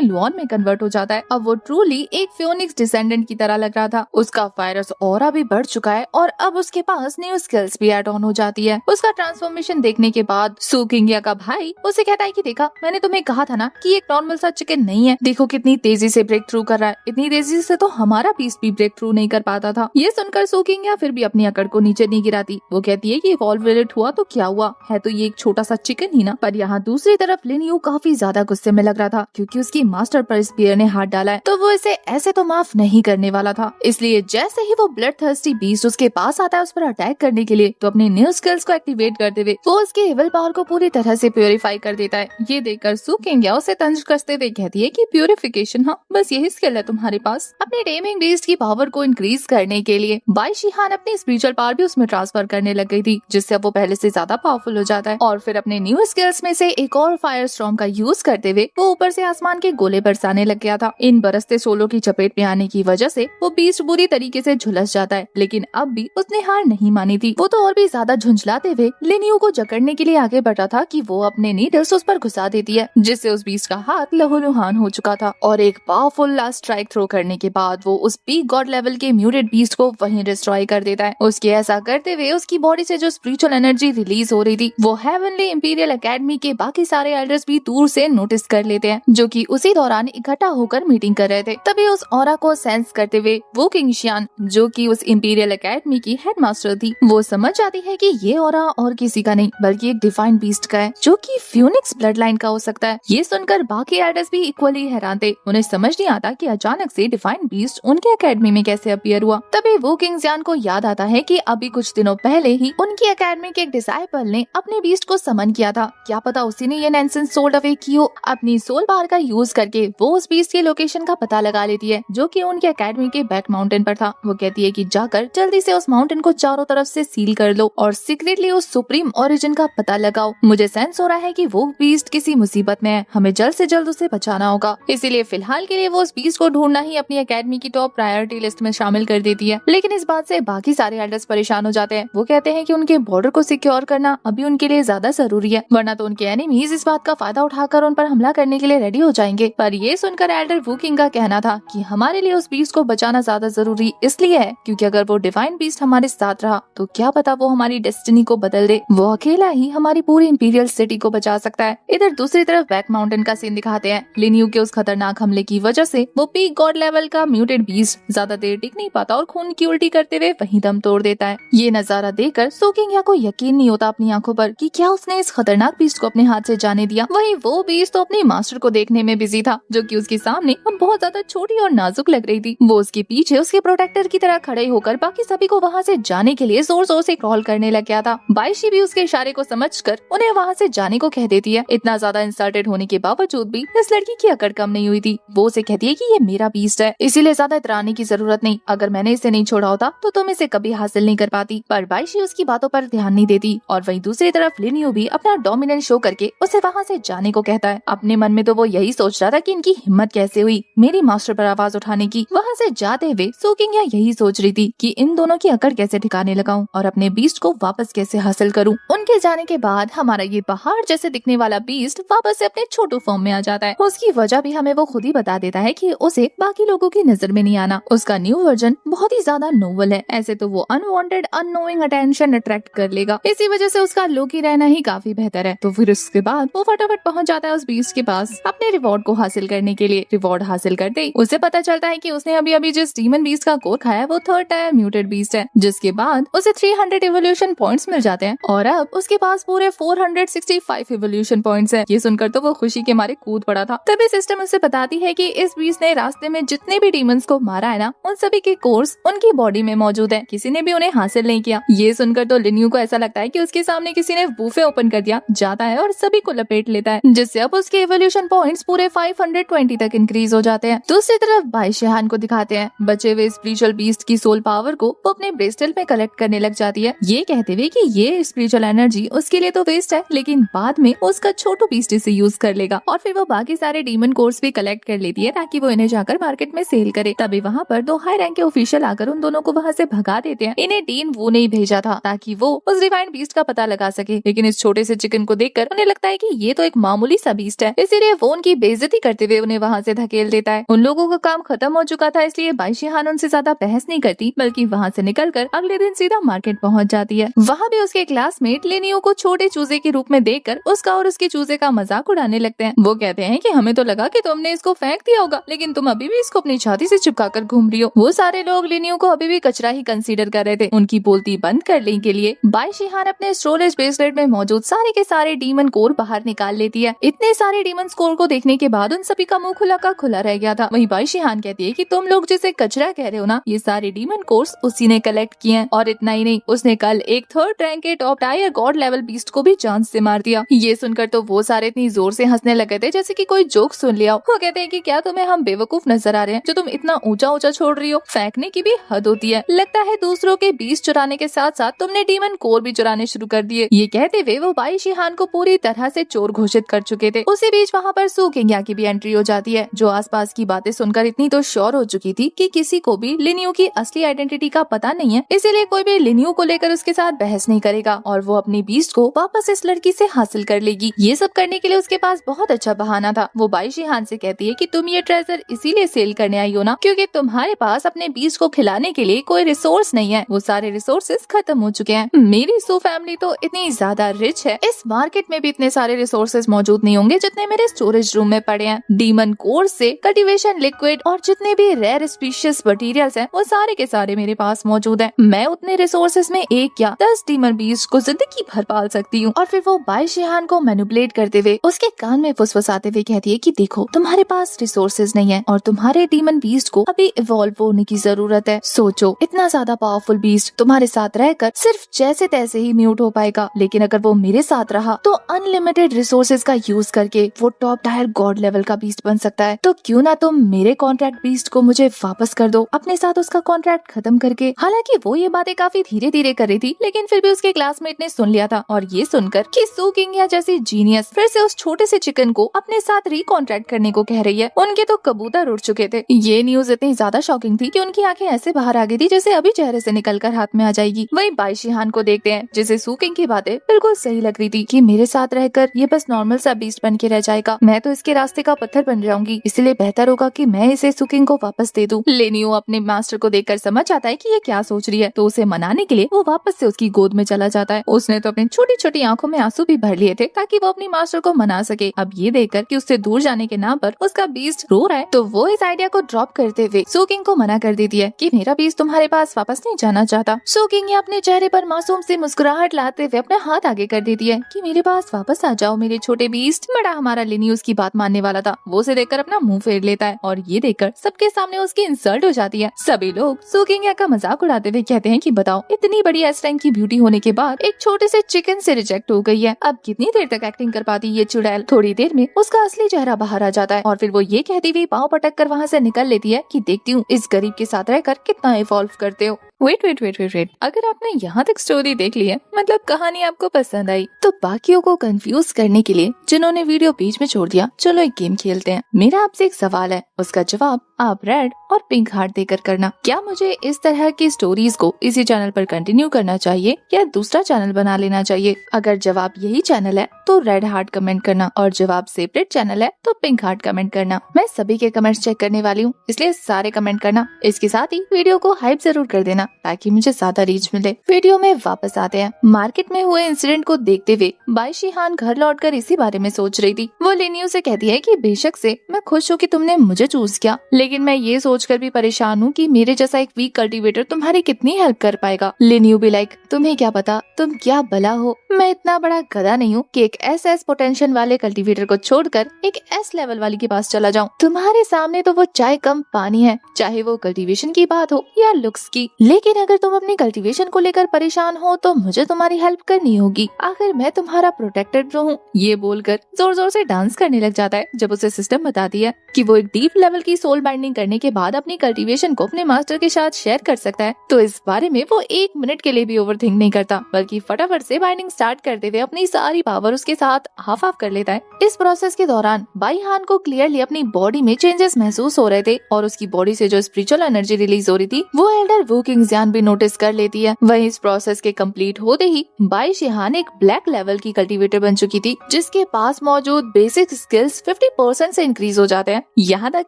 लॉन में कन्वर्ट हो जाता है। अब वो ट्रूली एक फियोनिक्स डिसेंडेंट की तरह लग रहा था। उसका फायरस ऑरा भी बढ़ चुका है और अब उसके पास न्यू स्किल्स भी एड ऑन हो जाती है। उसका ट्रांसफॉर्मेशन देखने के बाद सू किंग का भाई उसे कहता है कि देखा, मैंने तुम्हें कहा था ना कि एक नॉर्मल सा चिकन नहीं है, देखो कितनी तेजी से ब्रेक थ्रू कर रहा है, इतनी तेजी से तो हमारा बीस्ट भी ब्रेक थ्रू नहीं कर पाता था। ये सुनकर सू किंग फिर भी अपनी अकड़ को नीचे नहीं गिराती। वो कहती है कि इवॉल्वेट हुआ तो क्या हुआ, है तो ये एक छोटा सा चिकन ही ना। पर यहाँ दूसरी तरफ लिनियो काफी ज्यादा गुस्से में लग रहा था क्योंकि उसकी मास्टर पर इस बियर ने हाथ डाला है, तो वो इसे ऐसे तो माफ नहीं करने वाला था। इसलिए जैसे ही वो ब्लड थर्स्टी बीस्ट उसके पास आता है उस पर अटैक करने के लिए, तो अपने न्यू स्किल्स को एक्टिवेट करते हुए वो उसके एविल पावर को पूरी तरह से प्योरीफाई कर देता है। ये देखकर सू किंग उसे तंज कसते हुए कहती है कि प्यूरिफिकेशन, हाँ बस यही स्किल है तुम्हारे पास। अपने टेमिंग बीस्ट की पावर को इंक्रीज करने के लिए बाई शिहान अपनी स्पिरिचुअल पावर भी उसमें ट्रांसफर करने लग गई थी, जिससे अब वो पहले से ज्यादा पावरफुल हो जाता है। और फिर अपने न्यू स्किल्स में से एक और फायर स्टॉर्म का यूज करते हुए वो ऊपर से आसमान के गोले बरसाने लग गया था। इन बरसते सोलो की चपेट में आने की वजह से वो बीस्ट बुरी तरीके से झुलस जाता है, लेकिन अब भी उसने हार नहीं मानी थी। वो तो और भी ज्यादा झुंझलाते हुए लिनियो को जकड़ने के लिए आगे बढ़ा था कि वो अपने नीडल्स उस पर घुसा देती है, जिससे उस बीस्ट का हाथ लहूलुहान हो चुका था। और एक पावरफुल लास्ट स्ट्राइक थ्रो करने के बाद वो उस पीक गॉड लेवल के म्यूटेड बीस्ट को वहीं डिस्ट्रॉय कर देता है। उसके ऐसा करते हुए उसकी बॉडी से जो स्पिरिचुअल एनर्जी रिलीज हो रही थी वो हेवनली इंपीरियल एकेडमी के बाकी सारे एल्डर्स भी दूर से नोटिस कर लेते हैं, जो कि उसी दौरान इकट्ठा होकर मीटिंग कर रहे थे। तभी उस ऑरा को सेंस करते हुए वो किंग शियान, जो कि उस इंपीरियल एकेडमी की हेडमास्टर थी, वो समझ जाती है कि ये ऑरा और किसी का नहीं बल्कि एक डिवाइन बीस्ट का है, जो कि फ्यूनिक्स ब्लड लाइन का हो सकता है। ये सुनकर बाकी एल्डर्स भी इक्वली हैरान थे। उन्हें समझ नहीं आता कि अचानक से डिवाइन बीस्ट उनके एकेडमी में कैसे अपीयर हुआ। तभी वो किंग शियान को याद आता है कि अभी कुछ दिनों पहले ही उनकी एकेडमी के एक डिसाइपल ने अपने बीस्ट को समन किया था। क्या पता उसी ने ये नॉनसेंस सोल्ड अवे की हो। अपनी सोल पावर का यूज करके वो उस बीस्ट के लोकेशन का पता लगा लेती है, जो कि उनके एकेडमी के बैक माउंटेन पर था। वो कहती है कि जाकर जल्दी से उस माउंटेन को चारों तरफ से सील कर लो और सीक्रेटली उस सुप्रीम ओरिजिन का पता लगाओ। मुझे सेंस हो रहा है कि वो बीस्ट किसी मुसीबत में है, हमें जल्द से जल्द उसे बचाना होगा। इसीलिए फिलहाल के लिए वो उस बीस्ट को ढूंढना ही अपनी एकेडमी की टॉप प्रायोरिटी लिस्ट में शामिल कर देती है। लेकिन इस बात से बाकी सारे एल्डर्स परेशान हो जाते हैं। वो कहते हैं कि उनके बॉर्डर को सिक्योर करना अभी उनके लिए ज्यादा जरूरी है, वरना तो उनके एनिमीज इस बात का फायदा उठाकर उन पर हमला करने के लिए रेडी हो जाएंगे। पर ये सुनकर एल्डर वू किंग का कहना था कि हमारे लिए उस बीस्ट को बचाना ज्यादा जरूरी इसलिए है क्योंकि अगर वो डिवाइन बीस्ट हमारे साथ रहा तो क्या पता वो हमारी डेस्टिनी को बदल दे। वो अकेला ही हमारी पूरी इंपीरियल सिटी को बचा सकता है। इधर दूसरी तरफ बैक माउंटेन का सीन दिखाते हैं। लिनियो के उस खतरनाक हमले की वजह से वो पीक गॉड लेवल का म्यूटेड बीस्ट ज्यादा देर टिक नहीं पाता और खून की उल्टी करते हुए वहीं दम तोड़ देता है। ये नजारा देखकर सू किंग को यकीन नहीं होता अपनी आंखों पर कि क्या उसने इस खतरनाक बीस्ट को अपने हाथ से जाने दिया। वहीं वो बीस्ट तो अपनी मास्टर को देखने में बिजी था, जो कि उसके सामने अब बहुत ज्यादा छोटी और नाजुक लग रही थी। वो उसके पीछे उसके प्रोटेक्टर की तरह खड़े होकर बाकी सभी को वहाँ से जाने के लिए जोर जोर से क्रॉल करने लग गया था। बाइशी भी उसके इशारे को समझकर उन्हें वहाँ से जाने को कह देती है। इतना ज्यादा इंसल्टेड होने के बावजूद भी इस लड़की की अकड़ कम नहीं हुई थी। वो उसे कहती है कि ये मेरा बीस्ट है, इसीलिए ज्यादा इतराने की जरूरत नहीं। अगर मैंने इसे नहीं छोड़ा होता तो तुम इसे कभी हासिल नहीं कर पाती। पर बाइशी उसकी बातों पर ध्यान नहीं देती और वहीं दूसरी तरफ लिनियो भी अपना डोमिनेंस शो करके उसे वहाँ से जाने को कहता है। अपने मन में तो वो यही सोच रहा था कि इनकी हिम्मत कैसे हुई मेरी मास्टर पर आवाज उठाने की। वहाँ से जाते हुए सू किंग यही सोच रही थी कि इन दोनों की अकड़ कैसे ठिकाने लगाऊं और अपने बीस्ट को वापस कैसे हासिल करूं। उनके जाने के बाद हमारा ये पहाड़ जैसे दिखने वाला बीस्ट वापस से अपने छोटू फॉर्म में आ जाता है। उसकी वजह भी हमें वो खुद ही बता देता है कि उसे बाकी लोगों की नजर में नहीं आना। उसका न्यू वर्जन बहुत ही ज्यादा नोवल है, ऐसे तो वो अनवांटेड अननोइंग अटेंशन अट्रैक्ट कर लेगा। इसी वजह से उसका लोकी रहना ही काफी बेहतर है। तो फिर उसके बाद वो फटाफट फटाफट पहुंच जाता है उस बीस्ट के पास अपने रिवॉर्ड को हासिल करने के लिए। रिवॉर्ड हासिल करते ही उसे पता चलता है कि उसने अभी अभी जिस डीमन बीस्ट का कोर खाया है वो 3rd टायर म्यूटेड बीस्ट है, जिसके बाद उसे 300 इवोल्यूशन पॉइंट्स मिल जाते हैं और अब उसके पास पूरे 465 इवोल्यूशन पॉइंट्स है। ये सुनकर तो वो खुशी के मारे कूद पड़ा था। तभी सिस्टम उसे बताती है कि इस बीस्ट ने रास्ते में जितने भी डीमंस को मारा है ना, उन सभी के कोर्स उनकी बॉडी में मौजूद है, किसी ने भी उन्हें हासिल नहीं किया। ये सुनकर तो लिन्यू को ऐसा लगता है कि उसके सामने किसी ने बूफे ओपन कर दिया, जाता है और सभी को लपेट लेता है, जिससे अब उसके इवोल्यूशन पॉइंट्स पूरे 520 तक इंक्रीज हो जाते हैं। दूसरी तरफ बाई शिहान को दिखाते हैं बचे हुए स्पिरिचुअल बीस्ट की सोल पावर को वो अपने ब्रेस्टल में कलेक्ट करने लग जाती है, ये कहते हुए कि ये स्पिरिचुअल एनर्जी उसके लिए तो वेस्ट है, लेकिन बाद में उसका छोटू बीस्ट इसे यूज कर लेगा। और फिर वो बाकी सारे डीमन कोर्स भी कलेक्ट कर लेती है ताकि वो इन्हें जाकर मार्केट में सेल करे। तभी वहाँ पर 2 हाई रैंक के ऑफिशियल आकर उन दोनों को वहाँ से भगा देते हैं। इन्हें डीन वो नहीं भेजा था ताकि वो उस डिवाइन बीस्ट का पता लगा सके, लेकिन इस छोटे से चिकन को देखकर उन्हें लगता है कि ये तो एक मामूली सा बीस्ट है, इसीलिए वो उनकी बेइज्जती करते हुए उन्हें वहाँ से धकेल देता है। उन लोगों का काम खत्म हो चुका था, इसलिए बाई शिहान उनसे ज्यादा बहस नहीं करती, बल्कि वहाँ से निकलकर अगले दिन सीधा मार्केट पहुँच जाती है। वहाँ भी उसके क्लासमेट लिनियो को छोटे चूजे के रूप में देखकर उसका और उसके चूजे का मजाक उड़ाने लगते हैं। वो कहते हैं कि हमें तो लगा कि तुमने इसको फेंक दिया होगा, लेकिन तुम अभी भी इसको अपनी छाती से चिपका कर घूम रही हो। वो सारे लोग लिनियो को अभी भी कचरा ही कंसीडर कर रहे थे। उनकी बोलती बंद करने के लिए बाई शिहान अपने स्टोरेज ब्रेसलेट में मौजूद सारे के सारे डीमन कोर बाहर निकाल लेती है। इतने सारे डीमन कोर को देखने के बाद उन सभी का मुंह खुला का खुला रह गया था। वहीं बाई शिहान कहती है कि तुम लोग जिसे कचरा कह रहे हो ना, ये सारे डीमन कोर्स उसी ने कलेक्ट किए हैं। और इतना ही नहीं, उसने कल एक 3rd रैंक के top tier God level beast को भी जान से मार दिया। ये सुनकर तो वो सारे इतनी जोर से हंसने लगे थे जैसे कि कोई जोक सुन लिया। वो कहते हैं कि क्या तुम्हें हम बेवकूफ नजर आ रहे हैं जो तुम इतना ऊंचा ऊंचा छोड़ रही हो? फेंकने की भी हद होती है। लगता है दूसरों के बीस्ट चुराने के साथ साथ तुमने डीमन कोर भी चुराने शुरू कर दिए। ये कहते हुए वो बाई शिहान को पूरी तरह से चोर घोषित कर चुके थे। उसी बीच वहाँ पर सू किंग्या की भी एंट्री हो जाती है, जो आसपास की बातें सुनकर इतनी तो श्योर हो चुकी थी कि किसी को भी लिनियो की असली आइडेंटिटी का पता नहीं है, इसीलिए कोई भी लिनियो को लेकर उसके साथ बहस नहीं करेगा और वो अपनी बीस्ट को वापस इस लड़की से हासिल कर लेगी। ये सब करने के लिए उसके पास बहुत अच्छा बहाना था। वो बाई शिहान से कहती है कि तुम ये ट्रेजर इसीलिए सेल करने आई हो ना, क्योंकि तुम्हारे पास अपने बीस्ट को खिलाने के लिए कोई रिसोर्स नहीं है, वो सारे रिसोर्सेज खत्म हो चुके हैं। मेरी सू फैमिली तो इतनी ज्यादा रिच है, इस मार्केट में भी इतने सारे रिसोर्सेज मौजूद नहीं होंगे जितने मेरे स्टोरेज रूम में पड़े हैं। डीमन कोर से कल्टीवेशन लिक्विड और जितने भी रेयर स्पीशीज मटेरियल्स हैं वो सारे के सारे मेरे पास मौजूद हैं। मैं उतने रिसोर्सेज में 1 या 10 डीमन बीस्ट को जिंदगी भर पाल सकती हूँ। और फिर वो बाई शिहान को मैनिपुलेट करते हुए उसके कान में फुसफुसाते हुए कहती है कि देखो, तुम्हारे पास रिसोर्सेज नहीं है और तुम्हारे डीमन बीस्ट को अभी इवॉल्व होने की जरूरत है। सोचो, इतना ज्यादा पावरफुल बीस्ट तुम्हारे साथ रहकर सिर्फ जैसे तैसे ही म्यूट हो पाएगा, लेकिन अगर वो मेरे साथ रहा तो अनलिमिटेड रिसोर्सेज का यूज करके वो टॉप टायर गॉड लेवल का बीस्ट बन सकता है। तो क्यों ना तुम मेरे कॉन्ट्रैक्ट बीस्ट को मुझे वापस कर दो, अपने साथ उसका कॉन्ट्रैक्ट खत्म करके। हालांकि वो ये बातें काफी धीरे धीरे कर रही थी, लेकिन फिर भी उसके क्लासमेट ने सुन लिया था और ये सुनकर कि सू किंग्या जैसी जीनियस फिर से उस छोटे से चिकन को अपने साथ रिकॉन्ट्रैक्ट करने को कह रही है। उनके तो कबूतर उड़ चुके थे। ये न्यूज इतनी ज्यादा शॉकिंग थी कि उनकी आंखें ऐसे बाहर आ गई थी जैसे अभी चेहरे से निकलकर हाथ में आ जाएगी। वही बाई शिहान को देखते हैं जिसे सू किंग की बातें बिल्कुल सही लग रही थी कि मेरे साथ रहकर ये बस नॉर्मल सा बीस्ट बन के रह जाएगा, मैं तो इसके रास्ते का पत्थर बन जाऊंगी, इसलिए बेहतर होगा कि मैं इसे सू किंग को वापस दे दूं। लिनियो अपने मास्टर को देखकर समझ आता है कि ये क्या सोच रही है, तो उसे मनाने के लिए वो वापस से उसकी गोद में चला जाता है। उसने तो अपनी छोटी छोटी आंखों में आंसू भी भर लिए थे ताकि वो अपनी मास्टर को मना सके। अब ये देखकर कि उससे दूर जाने के नाम पर उसका बीस्ट रो रहा है, तो वो इस आइडिया को ड्रॉप करते हुए सू किंग को मना कर देती है कि मेरा बीस्ट तुम्हारे पास वापस नहीं जाना चाहता। सू किंग अपने चेहरे पर मासूम सी मुस्कुराहट लाते हुए अपना हाथ आगे कर देती है कि मेरे पास वापस आ जाओ मेरे छोटे बीस्ट। बड़ा हमारा लिनियो उसकी बात मानने वाला था, वो उसे देखकर अपना मुंह फेर लेता है और ये देखकर सबके सामने उसकी इंसल्ट हो जाती है। सभी लोग सू किंग का मजाक उड़ाते हुए कहते हैं कि बताओ, इतनी बड़ी एस रैंक की ब्यूटी होने के बाद एक छोटे से चिकन से रिजेक्ट हो गई है, अब कितनी देर तक एक्टिंग कर पाती ये चुड़ैल। थोड़ी देर में उसका असली चेहरा बाहर आ जाता है और फिर वो ये कहती हुई पाँव पटक कर वहाँ से निकल लेती है कि देखती हूँ इस गरीब के साथ रहकर कितना इवॉल्व करते हो। वेट, अगर आपने यहाँ तक स्टोरी देख ली है, मतलब कहानी आपको पसंद आई, तो बाकियों को कंफ्यूज करने के लिए जिन्होंने वीडियो बीच में छोड़ दिया, चलो एक गेम खेलते हैं। मेरा आपसे एक सवाल है, उसका जवाब आप रेड और पिंक हार्ट देकर करना। क्या मुझे इस तरह की स्टोरीज को इसी चैनल पर कंटिन्यू करना चाहिए या दूसरा चैनल बना लेना चाहिए? अगर जवाब यही चैनल है तो रेड हार्ट कमेंट करना और जवाब सेपरेट चैनल है तो पिंक हार्ट कमेंट करना। मैं सभी के कमेंट्स चेक करने वाली हूँ, इसलिए सारे कमेंट करना। इसके साथ ही वीडियो को हाइप जरूर कर देना ताकि मुझे ज्यादा रीच मिले। वीडियो में वापस आते हैं। मार्केट में हुए इंसिडेंट को देखते हुए बाई शिहान घर लौटकर इसी बारे में सोच रही थी। वो लिनियो से कहती है कि बेशक से मैं खुश हूँ कि तुमने मुझे चूज किया, लेकिन मैं ये सोचकर भी परेशान हूँ कि मेरे जैसा एक वीक कल्टीवेटर तुम्हारी कितनी हेल्प कर पाएगा। लिनियो भी लाइक, तुम्हें क्या पता तुम क्या भला हो, मैं इतना बड़ा गधा नहीं हूँ कि एक एस पोटेंशियल वाले कल्टीवेटर को छोड़कर एक एस लेवल वाली के पास चला जाऊँ। तुम्हारे सामने तो वो चाय कम पानी है, चाहे वो कल्टीवेशन की बात हो या लुक्स की। लेकिन अगर तुम अपनी कल्टीवेशन को लेकर परेशान हो तो मुझे तुम्हारी हेल्प करनी होगी, आखिर मैं तुम्हारा प्रोटेक्टेड तो हूँ। ये बोलकर जोर जोर से डांस करने लग जाता है। जब उसे सिस्टम बताती है कि वो एक डीप लेवल की सोल बाइंडिंग करने के बाद अपनी कल्टीवेशन को अपने मास्टर के साथ शेयर कर सकता है, तो इस बारे में वो 1 मिनट के लिए भी ओवरथिंक नहीं करता, बल्कि फटाफट से बाइंडिंग स्टार्ट करते हुए अपनी सारी पावर उसके साथ हाफ हाफ कर लेता है। इस प्रोसेस के दौरान बाई हान को क्लियरली अपनी बॉडी में चेंजेस महसूस हो रहे थे और उसकी बॉडी से जो स्पिरिचुअल एनर्जी रिलीज हो रही थी वो एल्डर वू किंगजियान भी नोटिस कर लेती है। वहीं इस प्रोसेस के कंप्लीट होते ही बाई शिहान एक ब्लैक लेवल की कल्टीवेटर बन चुकी थी, जिसके पास मौजूद बेसिक स्किल्स 50% से इंक्रीज हो जाते हैं। यहाँ तक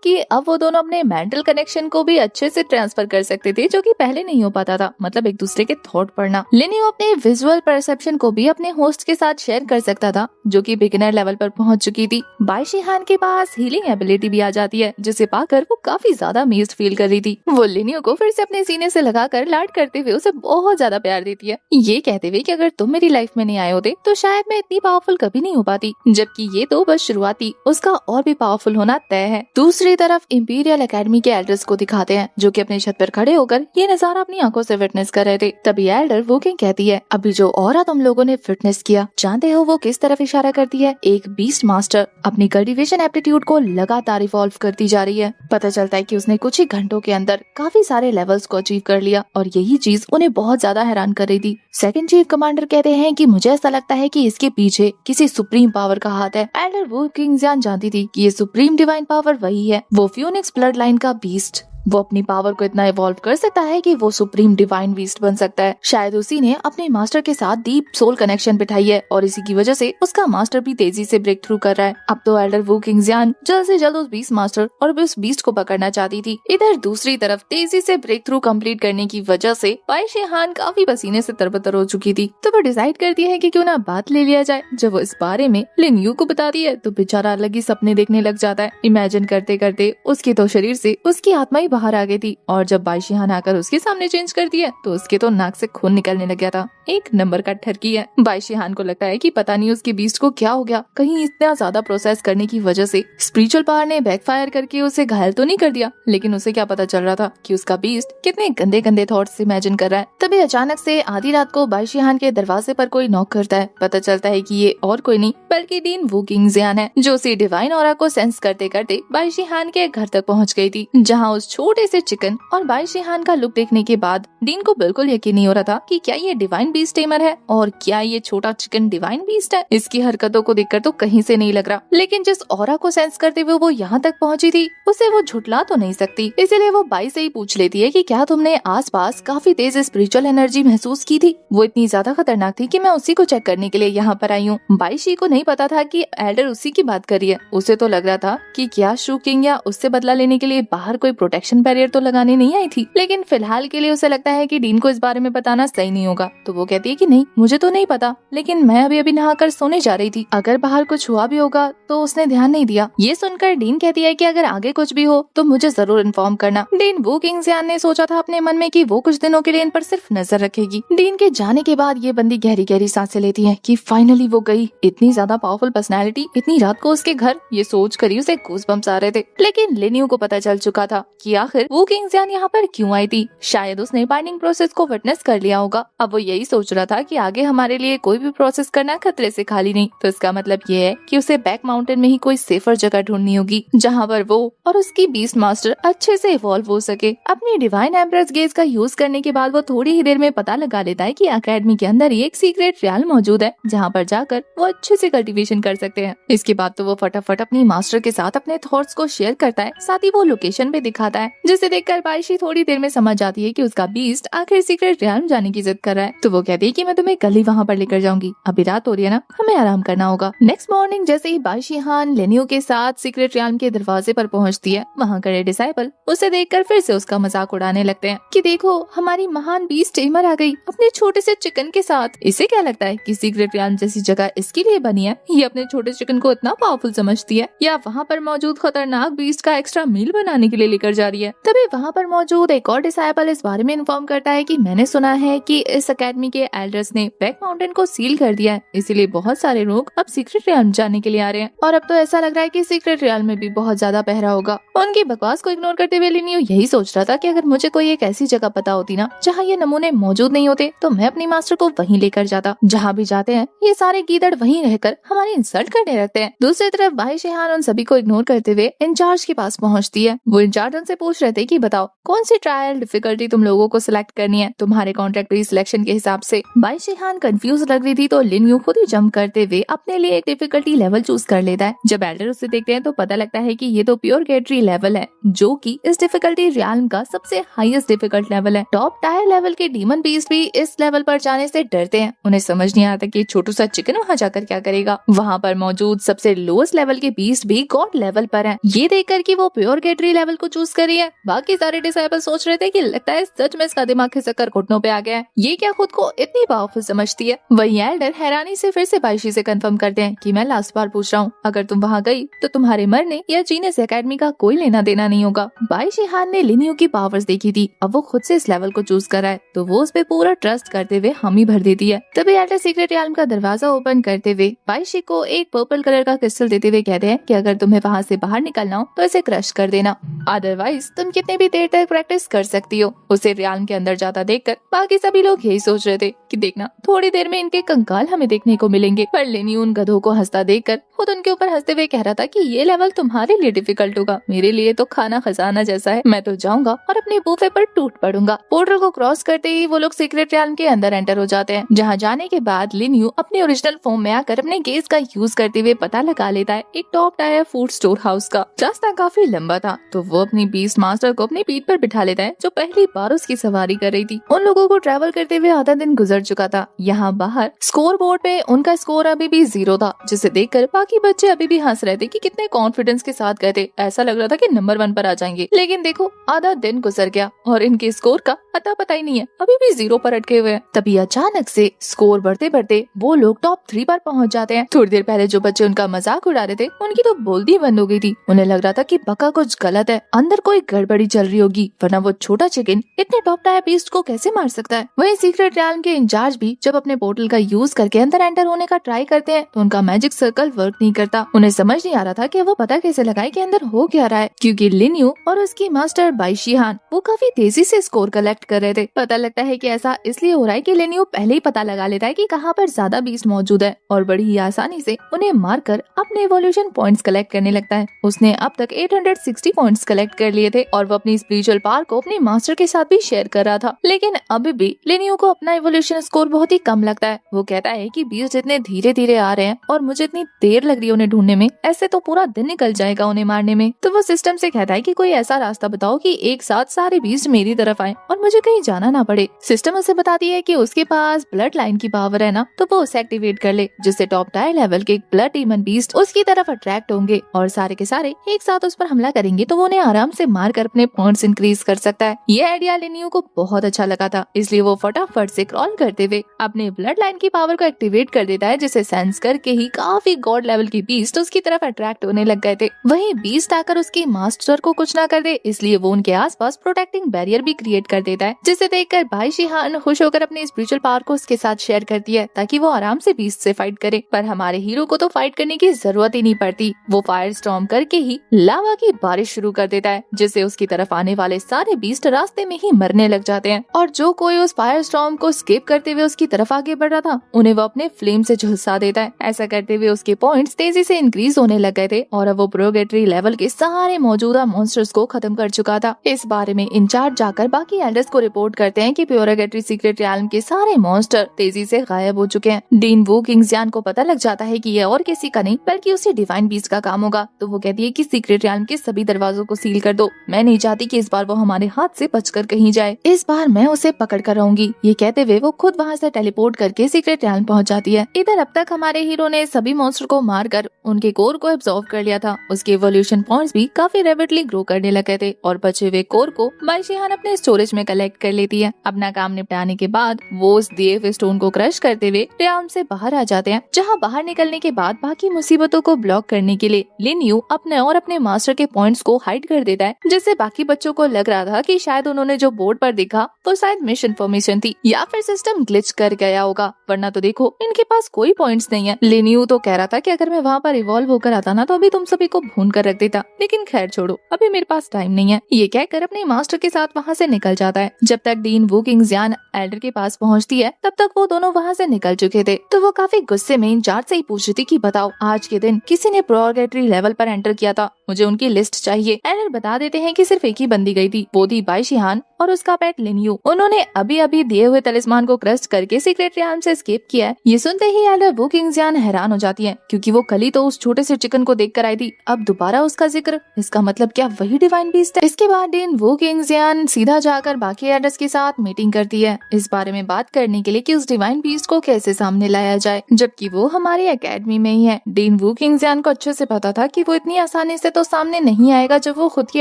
कि अब वो दोनों अपने मेंटल कनेक्शन को भी अच्छे से ट्रांसफर कर सकते थे, जो कि पहले नहीं हो पाता था, मतलब एक दूसरे के थॉट पढ़ना। लिनियो अपने विजुअल परसेप्शन को भी अपने होस्ट के साथ शेयर कर सकता था, जो कि बिगिनर लेवल पर पहुंच चुकी थी। बाई शिहान के पास हीलिंग एबिलिटी भी आ जाती है, जिसे पाकर वो काफी ज्यादा अमेज्ड फील कर रही थी। वो लिनियो को फिर से अपने सीने से लगाकर लाड करते हुए उसे बहुत ज्यादा प्यार देती है, ये कहते हुए कि अगर तुम मेरी लाइफ में नहीं आए होते तो शायद मैं इतनी पावरफुल कभी नहीं हो पाती, जबकि ये तो बस शुरुआत थी, उसका और भी पावरफुल होना तय है। दूसरी तरफ इंपीरियल एकेडमी के एल्डर्स को दिखाते हैं, जो कि अपने छत पर खड़े होकर ये नजारा अपनी आंखों से विटनेस कर रहे थे। तभी एल्डर वू किंग कहती है, अभी जो ऑरा तुम लोगों ने विटनेस किया, जानते हो वो किस तरफ इशारा करती है? एक बीस्ट मास्टर अपनी कल्टीवेशन एप्टीट्यूड को लगातार इवॉल्व करती जा रही है। पता चलता है कि उसने कुछ ही घंटों के अंदर काफी सारे लेवल्स को अचीव कर लिया और यही चीज उन्हें बहुत ज्यादा हैरान कर रही थी। सेकंड चीफ कमांडर कहते हैं कि मुझे ऐसा लगता है कि इसके पीछे किसी सुप्रीम पावर का हाथ है। एल्डर वू किंगजियान जानती थी कि ये सुप्रीम डिवाइन पावर वही है, वो फ्यूनिक्स ब्लड लाइन का बीस्ट। वो अपनी पावर को इतना इवॉल्व कर सकता है कि वो सुप्रीम डिवाइन बीस्ट बन सकता है। शायद उसी ने अपने मास्टर के साथ डीप सोल कनेक्शन बिठाई है और इसी की वजह से उसका मास्टर भी तेजी से ब्रेक थ्रू कर रहा है। अब तो एल्डर वू किंगजियान जल्द से जल्द उस बीस्ट मास्टर और उस बीस्ट को पकड़ना चाहती थी। इधर दूसरी तरफ तेजी से ब्रेक थ्रू कम्प्लीट करने की वजह से बाई शिहान काफी पसीने से तरबतर हो चुकी थी, तो वो डिसाइड करती है कि क्यों ना बात ले लिया जाए। जब वो इस बारे में लिनियो को बताती है तो बेचारा अलग ही सपने देखने लग जाता है। इमेजिन करते करते उसके तो शरीर से उसकी आत्मा ही बाहर आ गई थी और जब बाई शिहान आकर उसके सामने चेंज करती है तो उसके तो नाक से खून निकलने लग गया था। एक नंबर का ठरकी है। बाई शिहान को लगता है कि पता नहीं उसके बीस्ट को क्या हो गया, कहीं इतना ज्यादा प्रोसेस करने की वजह से स्पिरिचुअल पावर ने बैकफायर करके उसे घायल तो नहीं कर दिया, लेकिन उसे क्या पता चल रहा था कि उसका बीस्ट कितने गंदे गंदे थॉट्स इमेजिन कर रहा है। तभी अचानक से आधी रात को बाई शिहान के दरवाजे पर कोई नॉक करता है। पता चलता है कि ये और कोई नहीं बल्कि डीन वू किंगजियान है, जो उसी डिवाइन ऑरा को सेंस करते करते बाई शिहान के घर तक पहुँच गई थी, जहाँ उस छोटे से चिकन और बाई शिहान का लुक देखने के बाद डीन को बिल्कुल यकीन नहीं हो रहा था कि क्या ये डिवाइन बीस्ट टेमर है और क्या ये छोटा चिकन डिवाइन बीस्ट है। इसकी हरकतों को देखकर तो कहीं से नहीं लग रहा, लेकिन जिस ऑरा को सेंस करते हुए वो यहाँ तक पहुँची थी उसे वो झुटला तो नहीं सकती, इसीलिए वो बाई से ही पूछ लेती है कि क्या तुमने आसपास काफी तेज स्पिरिचुअल एनर्जी महसूस की थी? वो इतनी ज्यादा खतरनाक थी कि मैं उसी को चेक करने के लिए यहाँ पर आई हूँ। बाई शी को नहीं पता था कि एल्डर उसी की बात कर रही है। उसे तो लग रहा था कि क्या शू किंग या उससे बदला लेने के लिए बाहर कोई प्रोटेक्शन बैरियर तो लगाने नहीं आई थी, लेकिन फिलहाल के लिए उसे लगता है कि डीन को इस बारे में बताना सही नहीं होगा। तो वो कहती है कि नहीं, मुझे तो नहीं पता, लेकिन मैं अभी नहाकर सोने जा रही थी, अगर बाहर कुछ हुआ भी होगा तो उसने ध्यान नहीं दिया। ये सुनकर डीन कहती है कि अगर आगे कुछ भी हो तो मुझे जरूर इन्फॉर्म करना। डीन वू किंगजियान ने सोचा था अपने मन में कि वो कुछ दिनों के लिए इन पर सिर्फ नजर रखेगी। डीन के जाने के बाद ये बंदी गहरी गहरी सांसें लेती है कि फाइनली वो गई। इतनी ज्यादा पावरफुल पर्सनैलिटी इतनी रात को उसके घर, ये सोच कर ही उसे गूज़बम्प्स आ रहे थे। लेकिन लिनियो को पता चल चुका था कि आखिर वू किंगजियान यहाँ पर क्यों आई थी। शायद उसने बाइंडिंग प्रोसेस को विटनेस कर लिया होगा। अब वो यही सोच रहा था कि आगे हमारे लिए कोई भी प्रोसेस करना खतरे से खाली नहीं, तो इसका मतलब ये है कि उसे बैक माउंटेन में ही कोई सेफर जगह ढूंढनी होगी, जहाँ पर वो और उसकी बीस्ट मास्टर अच्छे से इवॉल्व हो सके। अपनी डिवाइन एम्प्रेस गेज का यूज करने के बाद वो थोड़ी ही देर में पता लगा लेता है कि एकेडमी के अंदर ही एक सीक्रेट रियल मौजूद है, जहाँ पर जाकर वो अच्छे से कल्टीवेशन कर सकते हैं। इसके बाद तो वो फटाफट अपनी मास्टर के साथ अपने थॉट्स को शेयर करता है, साथ ही वो लोकेशन भी दिखाता है, जिसे देखकर बाइशी थोड़ी देर में समझ जाती है कि उसका बीस्ट आखिर सीक्रेट रियल जाने की जिद कर रहा है। तो वो वो कहती है कि मैं तुम्हें कल ही वहाँ पर लेकर जाऊंगी, अभी रात हो रही है ना, हमें आराम करना होगा। नेक्स्ट मॉर्निंग जैसे ही बाई शिहान लेनियो के साथ सीक्रेट रियल्म के दरवाजे पर पहुंचती है, वहाँ खड़े डिसाइबल उसे देखकर फिर से उसका मजाक उड़ाने लगते हैं कि देखो हमारी महान बीस्ट टेमर आ गई अपने छोटे से चिकन के साथ। इसे क्या लगता है कि सीक्रेट रियल्म जैसी जगह इसके लिए बनी है? ये अपने छोटे चिकन को इतना पावरफुल समझती है या वहाँ पर मौजूद खतरनाक बीस्ट का एक्स्ट्रा मील बनाने के लिए लेकर जा रही है? तभी वहाँ पर मौजूद एक और डिसाइबल इस बारे में इन्फॉर्म करता है कि मैंने सुना है कि इस अकेडमी के एल्डर्स ने बैक माउंटेन को सील कर दिया है, इसीलिए बहुत सारे लोग अब सीक्रेट रियल्म जाने के लिए आ रहे हैं और अब तो ऐसा लग रहा है कि सीक्रेट रियल्म में भी बहुत ज्यादा पहरा होगा। उनकी बकवास को इग्नोर करते हुए लिनियो यही सोच रहा था कि अगर मुझे कोई एक ऐसी जगह पता होती ना जहाँ ये नमूने मौजूद नहीं होते तो मैं अपनी मास्टर को वहीं लेकर जाता। जहाँ भी जाते हैं ये सारे गीदड़ वहीं रहकर हमारी इंसल्ट करने लगते हैं। दूसरी तरफ बाई शिहान उन सभी को इग्नोर करते हुए इंचार्ज के पास पहुँचती है। वो इंचार्ज उनसे पूछ रहे थे कि बताओ कौन सी ट्रायल डिफिकल्टी तुम लोगों को सिलेक्ट करनी है तुम्हारे कॉन्ट्रैक्ट प्री सिलेक्शन के हिसाब से। बाई शिहान कंफ्यूज लग रही थी तो लिनियो खुद ही जंप करते हुए अपने लिए एक डिफिकल्टी लेवल चूज कर लेता है। जब एल्डर उसे देखते हैं तो पता लगता है कि ये तो प्योरगेटरी लेवल है जो कि इस डिफिकल्टी रियल्म का सबसे हाईएस्ट डिफिकल्ट लेवल है। टॉप टायर लेवल के डीमन बीस्ट भी इस लेवल पर जाने से डरते हैं। उन्हें समझ नहीं आता कि छोटू सा चिकन वहाँ जाकर क्या करेगा। वहाँ पर मौजूद सबसे लोएस्ट लेवल के बीस्ट भी गॉड लेवल पर हैं। ये देखकर कि वो प्योरगेटरी लेवल को चूज करी है, बाकी सारे डिसाइबल सोच रहे थे कि लगता है सच में इसका दिमाग खिसक घुटनों पे आ गया है, ये क्या खुद को इतनी पावरफुल समझती है। वही एल्डर हैरानी से फिर से बाईशी से कंफर्म करते हैं कि मैं लास्ट बार पूछ रहा हूँ, अगर तुम वहाँ गई तो तुम्हारे मरने या जीने से एकेडमी का कोई लेना देना नहीं होगा। बाई शिहान ने लिनियो की पावर्स देखी थी, अब वो खुद से इस लेवल को चूज करा है तो वो उस पे पूरा ट्रस्ट करते हुए हामी भर देती है। तभी एल्डर सीक्रेट रियल्म का दरवाजा ओपन करते हुए बाईशी को एक पर्पल कलर का क्रिस्टल देते हुए कहते हैं कि अगर तुम्हें वहाँ से बाहर निकलना हो तो इसे क्रश कर देना, अदरवाइज तुम कितने भी देर तक प्रैक्टिस कर सकती हो। उसे रियल्म के अंदर जाता देखकर बाकी सभी लोग यही सोच रहे थे कि देखना थोड़ी देर में इनके कंकाल हमें देखने को मिलेंगे। पर लिनियो उन गधों को हंसता देखकर खुद उनके ऊपर हंसते हुए कह रहा था कि ये लेवल तुम्हारे लिए डिफिकल्ट होगा, मेरे लिए तो खाना खजाना जैसा है, मैं तो जाऊंगा और अपने बूफे पर टूट पड़ूंगा। पोर्टल को क्रॉस करते ही वो लोग सीक्रेट रियल्म के अंदर एंटर हो जाते हैं, जहाँ जाने के बाद लिनियो अपने ओरिजिनल फॉर्म में आकर अपने गेज का यूज करते हुए पता लगा लेता है एक top tier food store house का। रास्ता काफी लंबा था तो वो अपनी बीस्ट मास्टर को अपनी पीठ पर बिठा लेता है जो पहली बार उसकी सवारी कर रही थी। उन लोगों को ट्रैवल करते हुए आधा दिन गुजर चुका था। यहाँ बाहर स्कोर बोर्ड पे उनका स्कोर अभी भी 0 था, जिसे देखकर बाकी बच्चे अभी भी हंस रहे थे कि कितने कॉन्फिडेंस के साथ गए थे, ऐसा लग रहा था कि नंबर 1 पर आ जाएंगे। लेकिन देखो आधा दिन गुजर गया और इनके स्कोर का अता पता ही नहीं है, अभी भी 0 पर अटके हुए हैं। तभी अचानक से स्कोर बढ़ते बढ़ते वो लोग टॉप 3 पर पहुँच जाते हैं। थोड़ी देर पहले जो बच्चे उनका मजाक उड़ा रहे थे उनकी तो बोलती बंद हो गई थी। उन्हें लग रहा था कि पक्का कुछ गलत है, अंदर कोई गड़बड़ी चल रही होगी, वरना वो छोटा चिकन इतने टॉप टायर बीस्ट को कैसे मार सकता है। वहीं सीक्रेट रियल्म के इंचार्ज भी जब अपने पोर्टल का यूज करके अंदर एंटर होने का ट्राई करते हैं तो उनका मैजिक सर्कल वर्क नहीं करता। उन्हें समझ नहीं आ रहा था कि वो पता कैसे लगाए कि अंदर हो क्या रहा है, क्योंकि लिनियो और उसकी मास्टर बाई शिहान वो काफी तेजी से स्कोर कलेक्ट कर रहे थे। पता लगता है कि ऐसा इसलिए हो रहा है कि लिनियो पहले ही पता लगा लेता है कि कहाँ पर ज्यादा बीस्ट मौजूद है और बड़ी ही आसानी से उन्हें मारकर अपने इवोल्यूशन पॉइंट्स कलेक्ट करने लगता है। उसने अब तक 860 पॉइंट्स कलेक्ट कर लिए थे और वो अपनी स्पिरिचुअल पावर को अपने मास्टर के साथ भी शेयर कर रहा था। लेकिन अभी भी लिनियो को अपना इवोल्यूशन स्कोर बहुत ही कम लगता है। वो कहता है कि बीस्ट इतने धीरे धीरे आ रहे हैं और मुझे इतनी देर लग रही है उन्हें ढूंढने में, ऐसे तो पूरा दिन निकल जाएगा उन्हें मारने में। तो वो सिस्टम से कहता है कि कोई ऐसा रास्ता बताओ कि एक साथ सारे बीस्ट मेरी तरफ आए और मुझे कहीं जाना ना पड़े। सिस्टम उसे बताती है कि उसके पास ब्लड लाइन की पावर है ना, तो वो उसे एक्टिवेट कर ले, जिससे टॉप टायर लेवल के ब्लड डीमन बीस्ट उसकी तरफ अट्रैक्ट होंगे और सारे के सारे एक साथ उस पर हमला करेंगे तो वो उन्हें आराम से मार कर अपने पॉइंट्स इंक्रीज कर सकता है। ये आइडिया लिनियो को बहुत अच्छा लगा था, इसलिए वो फटाफट से क्रॉल करते हुए अपने ब्लड लाइन की पावर को एक्टिवेट कर देता है, जिसे सेंस करके ही काफी गॉड लेवल की बीस्ट उसकी तरफ अट्रैक्ट होने लग गए थे। वहीं बीस्ट आकर उसकी मास्टर को कुछ ना कर दे, इसलिए वो उनके आसपास प्रोटेक्टिंग बैरियर भी क्रिएट कर देता है, जिसे देखकर बाई शिहान खुश होकर अपनी स्पिरिचुअल पावर को उसके साथ शेयर करती है ताकि वो आराम से बीस्ट से फाइट करे। पर हमारे हीरो को तो फाइट करने की जरूरत ही नहीं पड़ती, वो फायर स्टॉर्म करके ही लावा की बारिश शुरू कर देता है, जिससे उसकी तरफ आने वाले सारे बीस्ट रास्ते में ही मरने लग जाते हैं। और जो कोई उस फायर स्टॉर्म को स्केप करते हुए उसकी तरफ आगे बढ़ रहा था उन्हें वो अपने फ्लेम से झुलसा देता है। ऐसा करते हुए उसके पॉइंट्स तेजी से इंक्रीज होने लग गए थे और अब वो प्रोगेटरी लेवल के सारे मौजूदा मॉन्स्टर्स को खत्म कर चुका था। इस बारे में इंचार्ज जाकर बाकी एल्डर्स को रिपोर्ट करते हैं कि प्योरगेटरी सीक्रेट रियल्म के सारे मॉन्स्टर तेजी से गायब हो चुके हैं। डीन वू किंग्सजान को पता लग जाता है कि ये और किसी का नहीं बल्कि उसी डिवाइन बीस्ट का काम होगा, तो वो कहती है कि सीक्रेट रियल्म के सभी दरवाजों को सील कर दो। मैं नहीं चाहती कि इस बार वो हमारे हाथ से बचकर कहीं जाए। इस बार मैं उसे पकड़ कर रहूंगी। ये कहते हुए वो खुद वहाँ से टेलीपोर्ट करके सीक्रेट रैल्म पहुँच जाती है। इधर अब तक हमारे हीरो ने सभी मॉन्स्टर को मारकर उनके कोर को एब्जॉर्ब कर लिया था। उसके इवोल्यूशन पॉइंट्स भी काफी रैपिडली ग्रो करने लगे थे और बचे हुए कोर को बाई शिहान अपने स्टोरेज में कलेक्ट कर लेती है। अपना काम निपटाने के बाद वो उस दिए हुए स्टोन को क्रश करते हुए रैल्म से बाहर आ जाते हैं, जहाँ बाहर निकलने के बाद बाकी मुसीबतों को ब्लॉक करने के लिए लिन यू अपने मास्टर के पॉइंट्स को हाइड कर देता है, जिससे बाकी बच्चों को लग रहा था कि शायद उन्होंने जो बोर्ड पर देखा वो शायद मिस इन्फॉर्मेशन थी या फिर सिस्टम ग्लिच कर गया होगा, वरना तो देखो इनके पास कोई पॉइंट्स नहीं है। लिन यू तो कह रहा था कि अगर मैं वहाँ पर इवॉल्व होकर आता ना तो अभी तुम सभी को भून कर रख देता, लेकिन खैर छोड़ो, अभी मेरे पास टाइम नहीं है। ये कहकर अपने मास्टर के साथ वहाँ से निकल जाता है। जब तक डीन वू किंग्सयान एल्डर के पास पहुँचती है तब तक वो दोनों वहाँ से निकल चुके थे। तो वो काफी गुस्से में इंचार्ज से ही पूछ रही थी कि बताओ आज के दिन किसी ने प्रोगेटरी लेवल पर एंटर किया था, मुझे उनकी लिस्ट चाहिए। एल्डर बता देते हैं कि सिर्फ एक ही बंदी गई थी, वो थी बाई शिहान और उसका पेट लिन यू। उन्होंने अभी अभी दिए हुए तलिस्मान को क्रश करके सीक्रेट रैल्म से एस्केप किया है। ये सुनते ही एल्डर वू किंग्सयान हैरान हो जाती है, क्योंकि वो कल ही तो उस छोटे से चिकन को देख कर आई थी, अब दोबारा उसका जिक्र, इसका मतलब क्या वही डिवाइन बीस्ट है? इसके बाद डीन वू किंग्सयान सीधा जाकर बाकी एल्डर्स के साथ मीटिंग करती है इस बारे में बात करने के लिए कि उस डिवाइन बीस्ट को कैसे सामने लाया जाए, जबकि वो हमारी एकेडमी में ही है। डीन वू किंग्सयान को अच्छे से पता था कि वो इतनी आसानी से तो सामने नहीं आएगा जब वो खुद की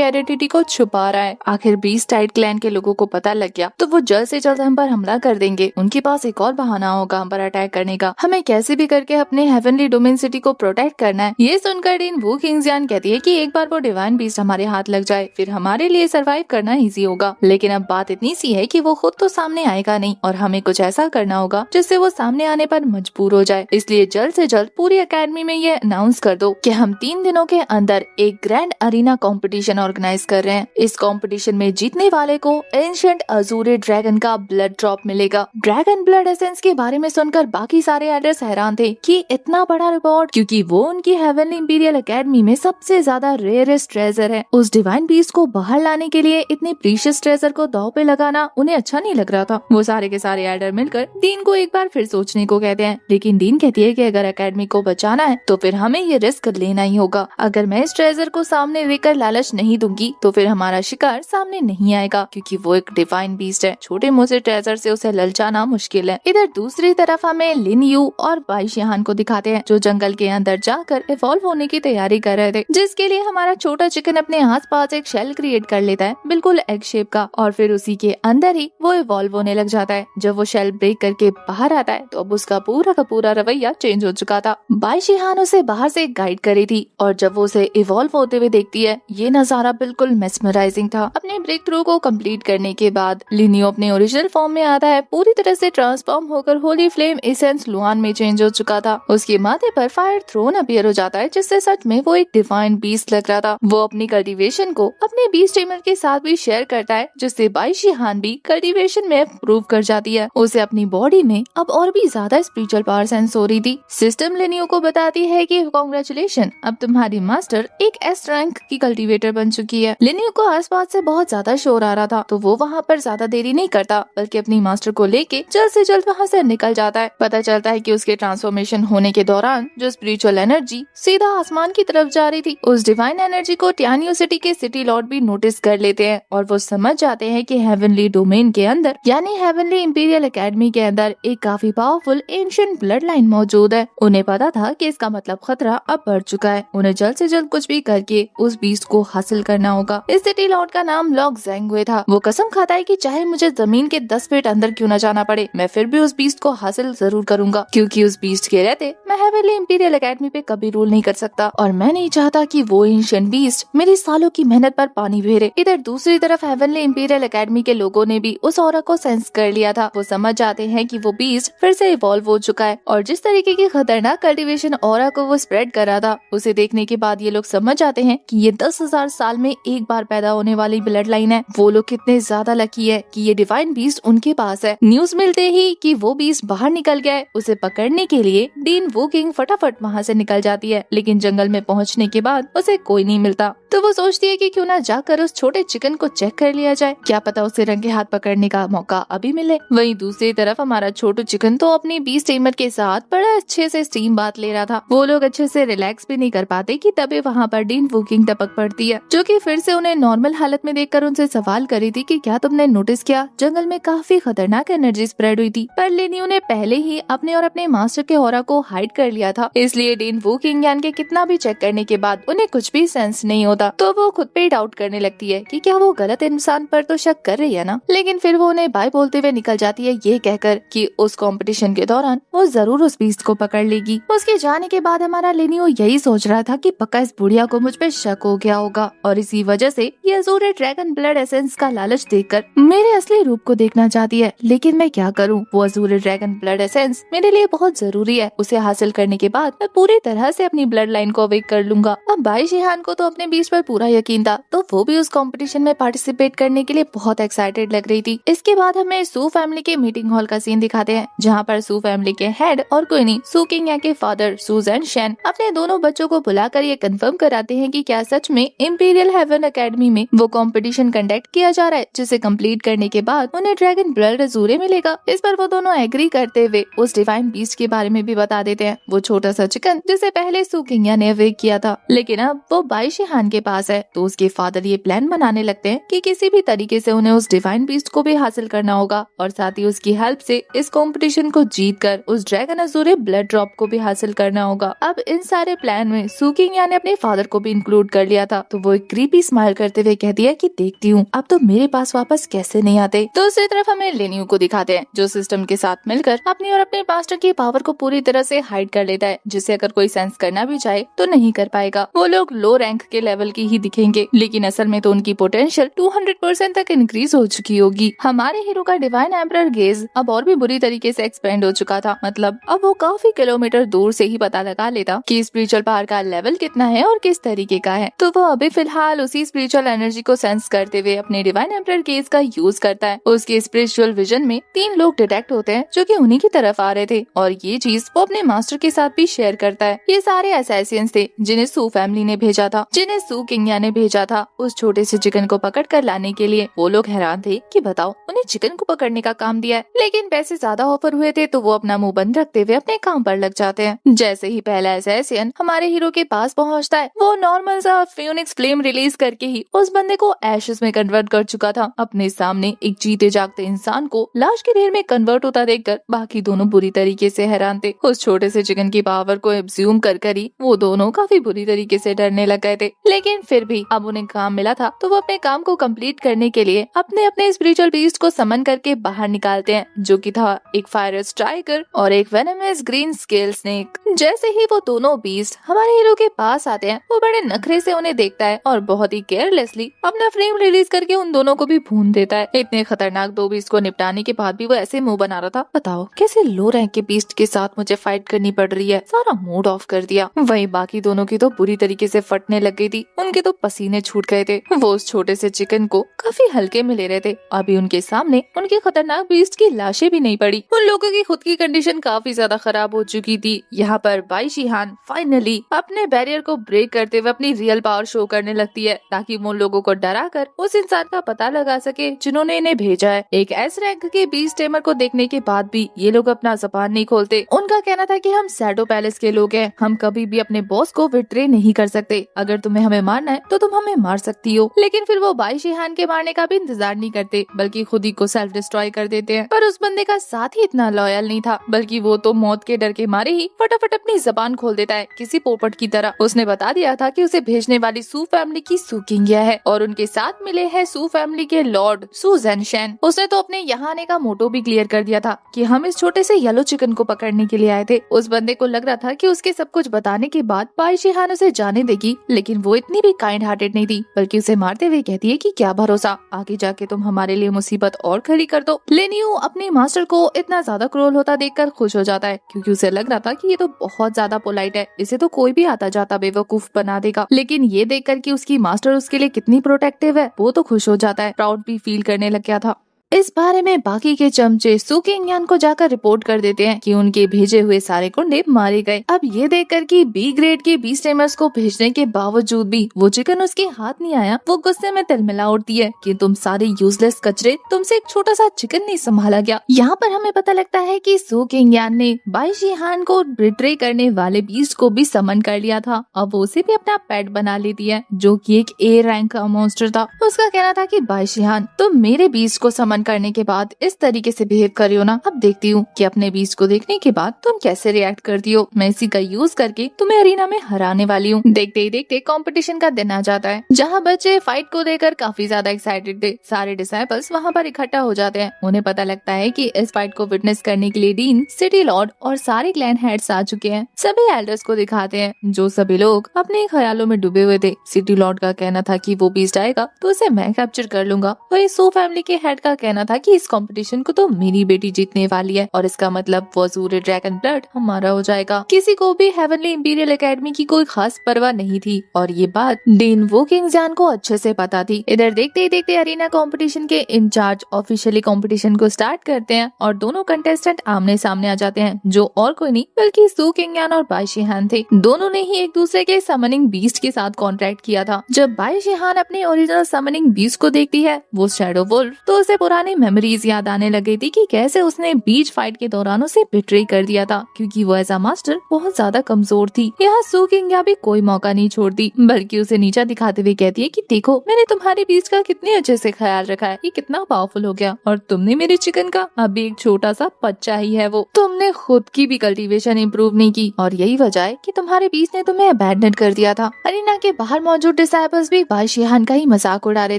आइडेंटिटी को छुपा रहा है। आखिर बीस्ट टाइड क्लैन के लोगों को पता लग गया तो वो जल्द से जल्द हम पर हमला कर देंगे। उनके पास एक और बहाना होगा हम पर अटैक करने का। हमें कैसे भी करके अपने हेवनली डोमेन सिटी को प्रोटेक्ट करना है। ये सुनकर डीन वू किंग्सयान कहती है कि एक बार वो डिवाइन बीस्ट हमारे हाथ लग जाए फिर हमारे लिए सरवाइव करना इजी होगा, लेकिन अब बात इतनी सी है कि वो खुद तो सामने आएगा नहीं और हमें कुछ ऐसा करना होगा जिससे वो सामने आने पर मजबूर हो जाए। इसलिए जल्द से जल्द पूरी एकेडमी में ये अनाउंस कर दो कि हम 3 दिनों के अंदर एक ग्रैंड अरीना कंपटीशन ऑर्गेनाइज कर रहे हैं। इस कंपटीशन में जीतने वाले को एंशिएंट अजूरे ड्रैगन का ब्लड ड्रॉप मिलेगा। ड्रैगन ब्लड एसेंस के बारे में सुनकर बाकी सारे एल्डर्स हैरान थे कि इतना बड़ा रिवॉर्ड, क्योंकि वो उनकी हेवनली इंपीरियल एकेडमी में सबसे ज्यादा रेयरेस्ट ट्रेजर है। उस डिवाइन बीस्ट को बाहर लाने के लिए इतने प्रीशियस ट्रेजर को दांव पे लगाना उन्हें अच्छा नहीं लग रहा था। वो सारे के सारे एल्डर मिलकर डीन को एक बार फिर सोचने को कहते हैं, लेकिन डीन कहती है कि अगर एकेडमी को बचाना है तो फिर हमें ये रिस्क लेना ही होगा। अगर मैं इस ट्रेजर को सामने देकर लालच नहीं दूंगी तो फिर हमारा शिकार सामने नहीं आएगा, क्योंकि वो एक डिवाइन बीस्ट है। छोटे मोटे ट्रेजर से उसे ललचाना मुश्किल है। इधर दूसरी तरफ हमें लिन यू और बाई शिहान को दिखाते हैं जो जंगल के अंदर जाकर इवॉल्व होने की तैयारी कर रहे थे, जिसके लिए हमारा छोटा चिकन अपने आसपास एक शेल क्रिएट कर लेता है बिल्कुल एग शेप का, और फिर उसी के अंदर ही वो इवॉल्व होने लग जाता है। जब वो शेल ब्रेक करके बाहर आता है तो अब उसका पूरा का पूरा रवैया चेंज हो चुका था। बाई शिहान उसे बाहर से गाइड करी थी और जब वो उसे इवॉल्व होते हुए देखती है ये नजारा बिल्कुल मेस्मराइजिंग था। अपने ब्रेक थ्रू को कंप्लीट करने के बाद लिन यू अपने ओरिजिनल फॉर्म में आता है, पूरी तरह से ट्रांसफॉर्म होकर होली फ्लेम एसेंस लुआन में चेंज हो चुका था। उसके माथे पर फायर थ्रोन अपीयर हो जाता है, जिससे सच में वो एक डिवाइन बीस्ट लग रहा था। वो अपनी कल्टीवेशन को अपने बीस्ट टेमर के साथ भी शेयर करता है, जिससे बाई शिहान भी कल्टीवेशन में प्रूव कर जाती है। उसे अपनी बॉडी में अब और भी ज्यादा स्पिरिचुअल पावर सेंस हो रही थी। सिस्टम लिन यू को बताती है कि कांग्रेचुलेशन, अब तुम्हारी मास्टर एक एस रैंक की कल्टीवेटर बन चुकी है। लिन यू को आसपास से बहुत ज्यादा शोर आ रहा था तो वो वहाँ पर ज्यादा देरी नहीं करता, बल्कि अपनी मास्टर को लेके जल्द से जल्द वहाँ से निकल जाता है। पता चलता है कि उसके ट्रांसफॉर्मेशन होने के दौरान जो स्पिरिचुअल एनर्जी सीधा आसमान की तरफ जा रही थी, उस डिवाइन एनर्जी को टियानियो सिटी के सिटी लॉर्ड भी नोटिस कर लेते हैं और वो समझ जाते हैं कि हेवनली डोमेन के अंदर यानी हेवनली इंपीरियल एकेडमी के अंदर एक काफी पावरफुल एंशिएंट ब्लड लाइन मौजूद है। उन्हें पता था कि इसका मतलब खतरा अब बढ़ चुका है। उन्हें जल्द से जल्द कुछ भी करके उस बीस्ट को हासिल करना होगा। इस सिटी लॉर्ड का नाम लॉक ज़ेंगवे था। वो कसम खाता है कि चाहे मुझे जमीन के 10 फीट अंदर क्यों न जाना पड़े, मैं फिर भी उस बीस्ट को हासिल जरूर करूंगा, क्योंकि उस बीस्ट के रहते मैं हेवनली इंपीरियल एकेडमी पे कभी रूल नहीं कर सकता और मैं नहीं चाहता कि वो एंशिएंट बीस्ट मेरी सालों की मेहनत पर पानी फेरे। इधर दूसरी तरफ हेवनली इंपीरियल एकेडमी के लोगों ने भी उस ऑरा को सेंस कर लिया था। वो समझ जाते हैं कि वो बीस्ट फिर से इवॉल्व हो चुका है और जिस तरीके की खतरनाक कल्टीवेशन ऑरा को वो स्प्रेड कर रहा था, उसे देखने के बाद ये लोग समझ जाते हैं कि ये 10,000 साल में एक बार पैदा होने वाली ब्लड लाइन है। वो लोग कितने ज्यादा लकी है कि ये डिवाइन बीस्ट उनके पास है। न्यूज मिलते ही कि वो बीस्ट बाहर निकल गया है, उसे पकड़ने के लिए डीन वू किंग फटाफट वहाँ से निकल जाती है, लेकिन जंगल में पहुँचने के बाद उसे कोई नहीं मिलता। तो वो सोचती है कि क्यों ना जाकर उस छोटे चिकन को चेक कर लिया जाए, क्या पता उसे रंगे हाथ पकड़ने का मौका अभी मिले। वहीं दूसरी तरफ हमारा छोटू चिकन तो अपनी बीस्ट टेमर के साथ बड़ा अच्छे से स्टीम बात ले रहा था। वो लोग अच्छे से रिलैक्स भी नहीं कर पाते कि तभी वहाँ पर डीन वूकिंग टपक पड़ती है, जो कि फिर से उन्हें नॉर्मल हालत में देखकर उनसे सवाल करी थी कि क्या तुमने नोटिस किया जंगल में काफी खतरनाक एनर्जी स्प्रेड हुई थी, पर लेनियो ने पहले ही अपने और अपने मास्टर के ऑरा को हाइड कर लिया था, इसलिए डीन वूकिंग यान के कितना भी चेक करने के बाद उन्हें कुछ भी सेंस नहीं होता। तो वो खुद पे डाउट करने लगती है कि क्या वो गलत इंसान पर तो शक कर रही है ना, लेकिन फिर वो उन्हें बाय बोलते हुए निकल जाती है ये कहकर कि उस कंपटीशन के दौरान वो जरूर उस बीस्ट को पकड़ लेगी। उसके जाने के बाद हमारा लेनियो यही सोच रहा था कि पक्का इस बुढ़िया को मुझ पे शक हो गया होगा और इसी वजह से ये अज़ूरे ड्रैगन ब्लड एसेंस का लालच देखकर मेरे असली रूप को देखना चाहती है। लेकिन मैं क्या करूं, वो अज़ूरे ड्रैगन ब्लड एसेंस मेरे लिए बहुत जरूरी है। उसे हासिल करने के बाद मैं पूरी तरह से अपनी ब्लड लाइन को अवेक कर लूंगा। अब बाई शिहान को तो अपने बीस्ट पर पूरा यकीन था, तो वो भी उस कंपटीशन में पार्टिसिपेट करने के लिए बहुत एक्साइटेड लग रही थी। इसके बाद हमें सू फैमिली के मीटिंग हॉल का सीन दिखाते हैं, जहाँ पर सू फैमिली के हेड और कोई नहीं सू किंग के फादर सूजन शेन अपने दोनों बच्चों को बुलाकर ये कंफर्म कराते हैं कि क्या सच में इंपीरियल हेवन एकेडमी में वो कंपटीशन कंडक्ट किया जा रहा है, जिसे कंप्लीट करने के बाद उन्हें ड्रैगन ब्लड अज़ूरे मिलेगा। इस पर वो दोनों एग्री करते हुए उस डिवाइन बीस्ट के बारे में भी बता देते हैं, वो छोटा सा चिकन जिसे पहले सू किंग ने अवेक किया था, लेकिन अब वो बाई शिहान के पास है। तो उसके फादर ये प्लान बनाने लगते हैं कि किसी भी तरीके से उन्हें उस डिवाइन बीस्ट को भी हासिल करना होगा और साथ ही उसकी हेल्प से इस कंपटीशन को जीतकर उस ड्रैगन अज़ूरे ब्लड ड्रॉप को भी हासिल करना होगा। अब इन सारे प्लान में सू किंग ने अपने फादर को भी इंक्लूड कर लिया था, तो वो एक क्रीपी स्माइल करते हुए कहती है कि देखती हूँ अब तो मेरे पास वापस कैसे नहीं आते। दूसरी तरफ हमें लेनियो को दिखाते हैं, जो सिस्टम के साथ मिलकर अपनी और अपने मास्टर की पावर को पूरी तरह से हाइड कर लेता है, जिसे अगर कोई सेंस करना भी चाहे तो नहीं कर पाएगा। वो लोग लो रैंक के लेवल की ही दिखेंगे, लेकिन असल में तो उनकी पोटेंशियल 200% तक इंक्रीज हो चुकी होगी। हमारे हीरो का डिवाइन एम्परर गेज अब और भी बुरी तरीके से एक्सपेंड हो चुका था, मतलब अब वो काफी किलोमीटर दूर से ही पता लगा लेता कि स्पिरिचुअल पावर का लेवल कितना है और किस तरीके का है। तो वो अभी फिलहाल उसी स्पिरिचुअल एनर्जी को सेंस करते हुए अपने डिवाइन एम्परर गेज का यूज करता है। उसके स्पिरिचुअल विजन में 3 लोग डिटेक्ट होते हैं जो कि उन्हीं की तरफ आ रहे थे, और ये चीज वो अपने मास्टर के साथ भी शेयर करता है। ये सारे असैसियंस थे जिन्हें सू फैमिली ने भेजा था, जिन्हें सू किंग ने भेजा था उस छोटे से चिकन को पकड़ कर लाने के लिए। वो लोग हैरान थे कि बताओ उन्हें चिकन को पकड़ने का काम दिया है, लेकिन पैसे ज्यादा ऑफर हुए थे तो वो अपना मुंह बंद रखते हुए अपने काम पर लग जाते हैं। जैसे ही पहला असैसियन हमारे हीरो के पास पहुंचता है, वो नॉर्मल सा फ्यूनिक्स फ्लेम रिलीज करके ही उस बंदे को एशेस में कन्वर्ट कर चुका था। अपने सामने एक जीते जागते इंसान को लाश के ढेर में कन्वर्ट होता देखकर बाकी दोनों बुरी तरीके से हैरान थे। उस छोटे से चिकन की पावर को एब्ज्यूम कर ही वो दोनों काफी बुरी तरीके से डरने लग गए थे, लेकिन फिर भी अब उन्हें काम मिला था तो वो अपने काम को कंप्लीट करने के लिए अपने अपने स्पिरिचुअल बीस्ट को समन करके बाहर निकालते हैं, जो कि था एक फायर स्ट्राइकर और एक वेनमस ग्रीन स्केल स्नेक। जैसे ही वो दोनों बीस्ट हमारे हीरो के पास आते हैं, वो बड़े नखरे से उन्हें देखता है और बहुत ही केयरलेसली अपना फ्लेम रिलीज करके उन दोनों को भी भून देता है। इतने खतरनाक 2 बीस्ट को निपटाने के बाद भी वो ऐसे मुंह बना रहा था, बताओ कैसे लो रैंक के बीस्ट के साथ मुझे फाइट करनी पड़ रही है। सारा मूड ऑफ कर दिया। वहीं बाकी दोनों की तो बुरी तरीके से फटने लग गई थी, उनके तो पसीने छूट गए थे। वो उस छोटे से चिकन को काफी हल्के में ले रहे थे। अभी उनके सामने उनके खतरनाक बीस्ट की लाशें भी नहीं पड़ी। उन लोगों की खुद की कंडीशन काफी ज्यादा खराब हो चुकी थी। यहाँ पर बाई शिहान फाइनली अपने बैरियर को ब्रेक करते हुए अपनी रियल पावर शो करने लगती है, ताकि वो लोगों को डरा कर उस इंसान का पता लगा सके जिन्होंने इन्हें भेजा है। एक एस रैंक के बीस्ट टेमर को देखने के बाद भी ये लोग अपना ज़बान नहीं खोलते। उनका कहना था कि हम शैडो पैलेस के लोग हैं, हम कभी भी अपने बॉस को विट्रे नहीं कर सकते। अगर तुम्हें हमें मारना है तो तुम हमें मार सकती हो। लेकिन फिर वो बाई शिहान के मारने का भी इंतजार नहीं करते, बल्कि खुद ही को सेल्फ डिस्ट्रॉय कर देते हैं। पर उस बंदे का साथ ही इतना लॉयल नहीं था, बल्कि वो तो मौत के डर के मारे ही फटाफट अपनी जबान खोल देता है किसी पोपट की तरह। उसने बता दिया था कि उसे भेजने वाली सू फैमिली की सू किंगिया है और उनके साथ मिले हैं सू फैमिली के लॉर्ड सू ज़ेनशेन। उसने तो अपने यहाँ आने का मोटो भी क्लियर कर दिया था कि हम इस छोटे से येलो चिकन को पकड़ने के लिए आए थे। उस बंदे को लग रहा था कि उसके सब कुछ बताने के बाद बाई शिहान उसे जाने देगी, लेकिन वो इतनी भी काइंड हार्टेड नहीं थी, बल्कि उसे मारते हुए कहती है कि क्या भरोसा, आगे जाके तुम हमारे लिए मुसीबत और खड़ी कर दो। लेनियो अपने मास्टर को इतना ज्यादा क्रूर होता देखकर खुश हो जाता है, क्योंकि उसे लग रहा था कि ये तो बहुत ज्यादा पोलाइट है, इसे तो कोई भी आता जाता बेवकूफ बना देगा। लेकिन ये देखकर कि उसकी मास्टर उसके लिए कितनी प्रोटेक्टिव है, वो तो खुश हो जाता है, प्राउड भी फील करने लग गया था। इस बारे में बाकी के चमचे सू किंग-यान को जाकर रिपोर्ट कर देते हैं कि उनके भेजे हुए सारे गुंडे मारे गए। अब ये देखकर कि बी ग्रेड के बीस्ट टेमर्स को भेजने के बावजूद भी वो चिकन उसके हाथ नहीं आया, वो गुस्से में तिलमिला उठती है कि तुम सारे यूजलेस कचरे, तुमसे एक छोटा सा चिकन नहीं संभाला गया। यहाँ पर हमें पता लगता है कि सू किंग-यान ने बाई शिहान को बिट्रे करने वाले बीस्ट को भी समन कर लिया था। अब वो उसे भी अपना पेट बना लेती है, जो कि एक ए रैंक का मॉन्स्टर था। उसका कहना था कि बाई शिहान, तुम मेरे बीस्ट को समन करने के बाद इस तरीके से बिहेव कर रही हो ना, अब देखती हूँ कि अपने बीस्ट को देखने के बाद तुम कैसे रिएक्ट करती हो। मैं इसी का यूज करके तुम्हें अरीना में हराने वाली हूँ। देखते ही देखते कंपटीशन का दिन आ जाता है, जहाँ बच्चे फाइट को देखकर काफी ज्यादा एक्साइटेड थे। सारे डिसाइपल्स वहाँ पर इकट्ठा हो जाते हैं। उन्हें पता लगता है कि इस फाइट को विटनेस करने के लिए डीन, सिटी लॉर्ड और सारे क्लैन हेड्स आ चुके हैं। सभी एल्डर्स को दिखाते हैं, जो सभी लोग अपने ख्यालों में डूबे हुए थे। सिटी लॉर्ड का कहना था कि वो बीस्ट आएगा तो उसे मैं कैप्चर कर लूंगा। वही सो फैमिली के हेड का कहना था कि इस कंपटीशन को तो मेरी बेटी जीतने वाली है और इसका मतलब वजूर ड्रैगन ब्लड हमारा हो जाएगा। किसी को भी हेवनली इंपीरियल एकेडमी की कोई खास परवाह नहीं थी और ये बात डीन वो किंग-यान को अच्छे से पता थी। इधर देखते ही देखते अरीना कंपटीशन के इंचार्ज ऑफिशियली कंपटीशन को स्टार्ट करते हैं और दोनों कंटेस्टेंट आमने सामने आ जाते हैं, जो और कोई नहीं बल्कि सू किंग-यान और बाई शिहान थे। दोनों ने ही एक दूसरे के समनिंग बीस्ट के साथ कॉन्ट्रैक्ट किया था। जब बाई शिहान अपने ओरिजिनल समनिंग बीस्ट को देखती है, वो शैडो वुल्फ, तो उसे पुरानी मेमोरीज याद आने लगी थी कि कैसे उसने बीच फाइट के दौरान उसे बिट्रे कर दिया था, क्योंकि वो एज अ मास्टर बहुत ज्यादा कमजोर थी। यहाँ सू किंग-यान भी कोई मौका नहीं छोड़ती, बल्कि उसे नीचा दिखाते हुए कहती है कि देखो, मैंने तुम्हारे बीच का कितने अच्छे से ख्याल रखा है, ये कितना पावरफुल हो गया, और तुमने मेरे चिकन का अभी एक छोटा सा बच्चा ही है वो। तुमने खुद की भी कल्टीवेशन इम्प्रूव नहीं की और यही वजह है कि तुम्हारे बीच ने तुम्हें अबैंडन कर दिया था। अरीना के बाहर मौजूद डिसाइपल्स भी बाई शिहान का ही मजाक उड़ा रहे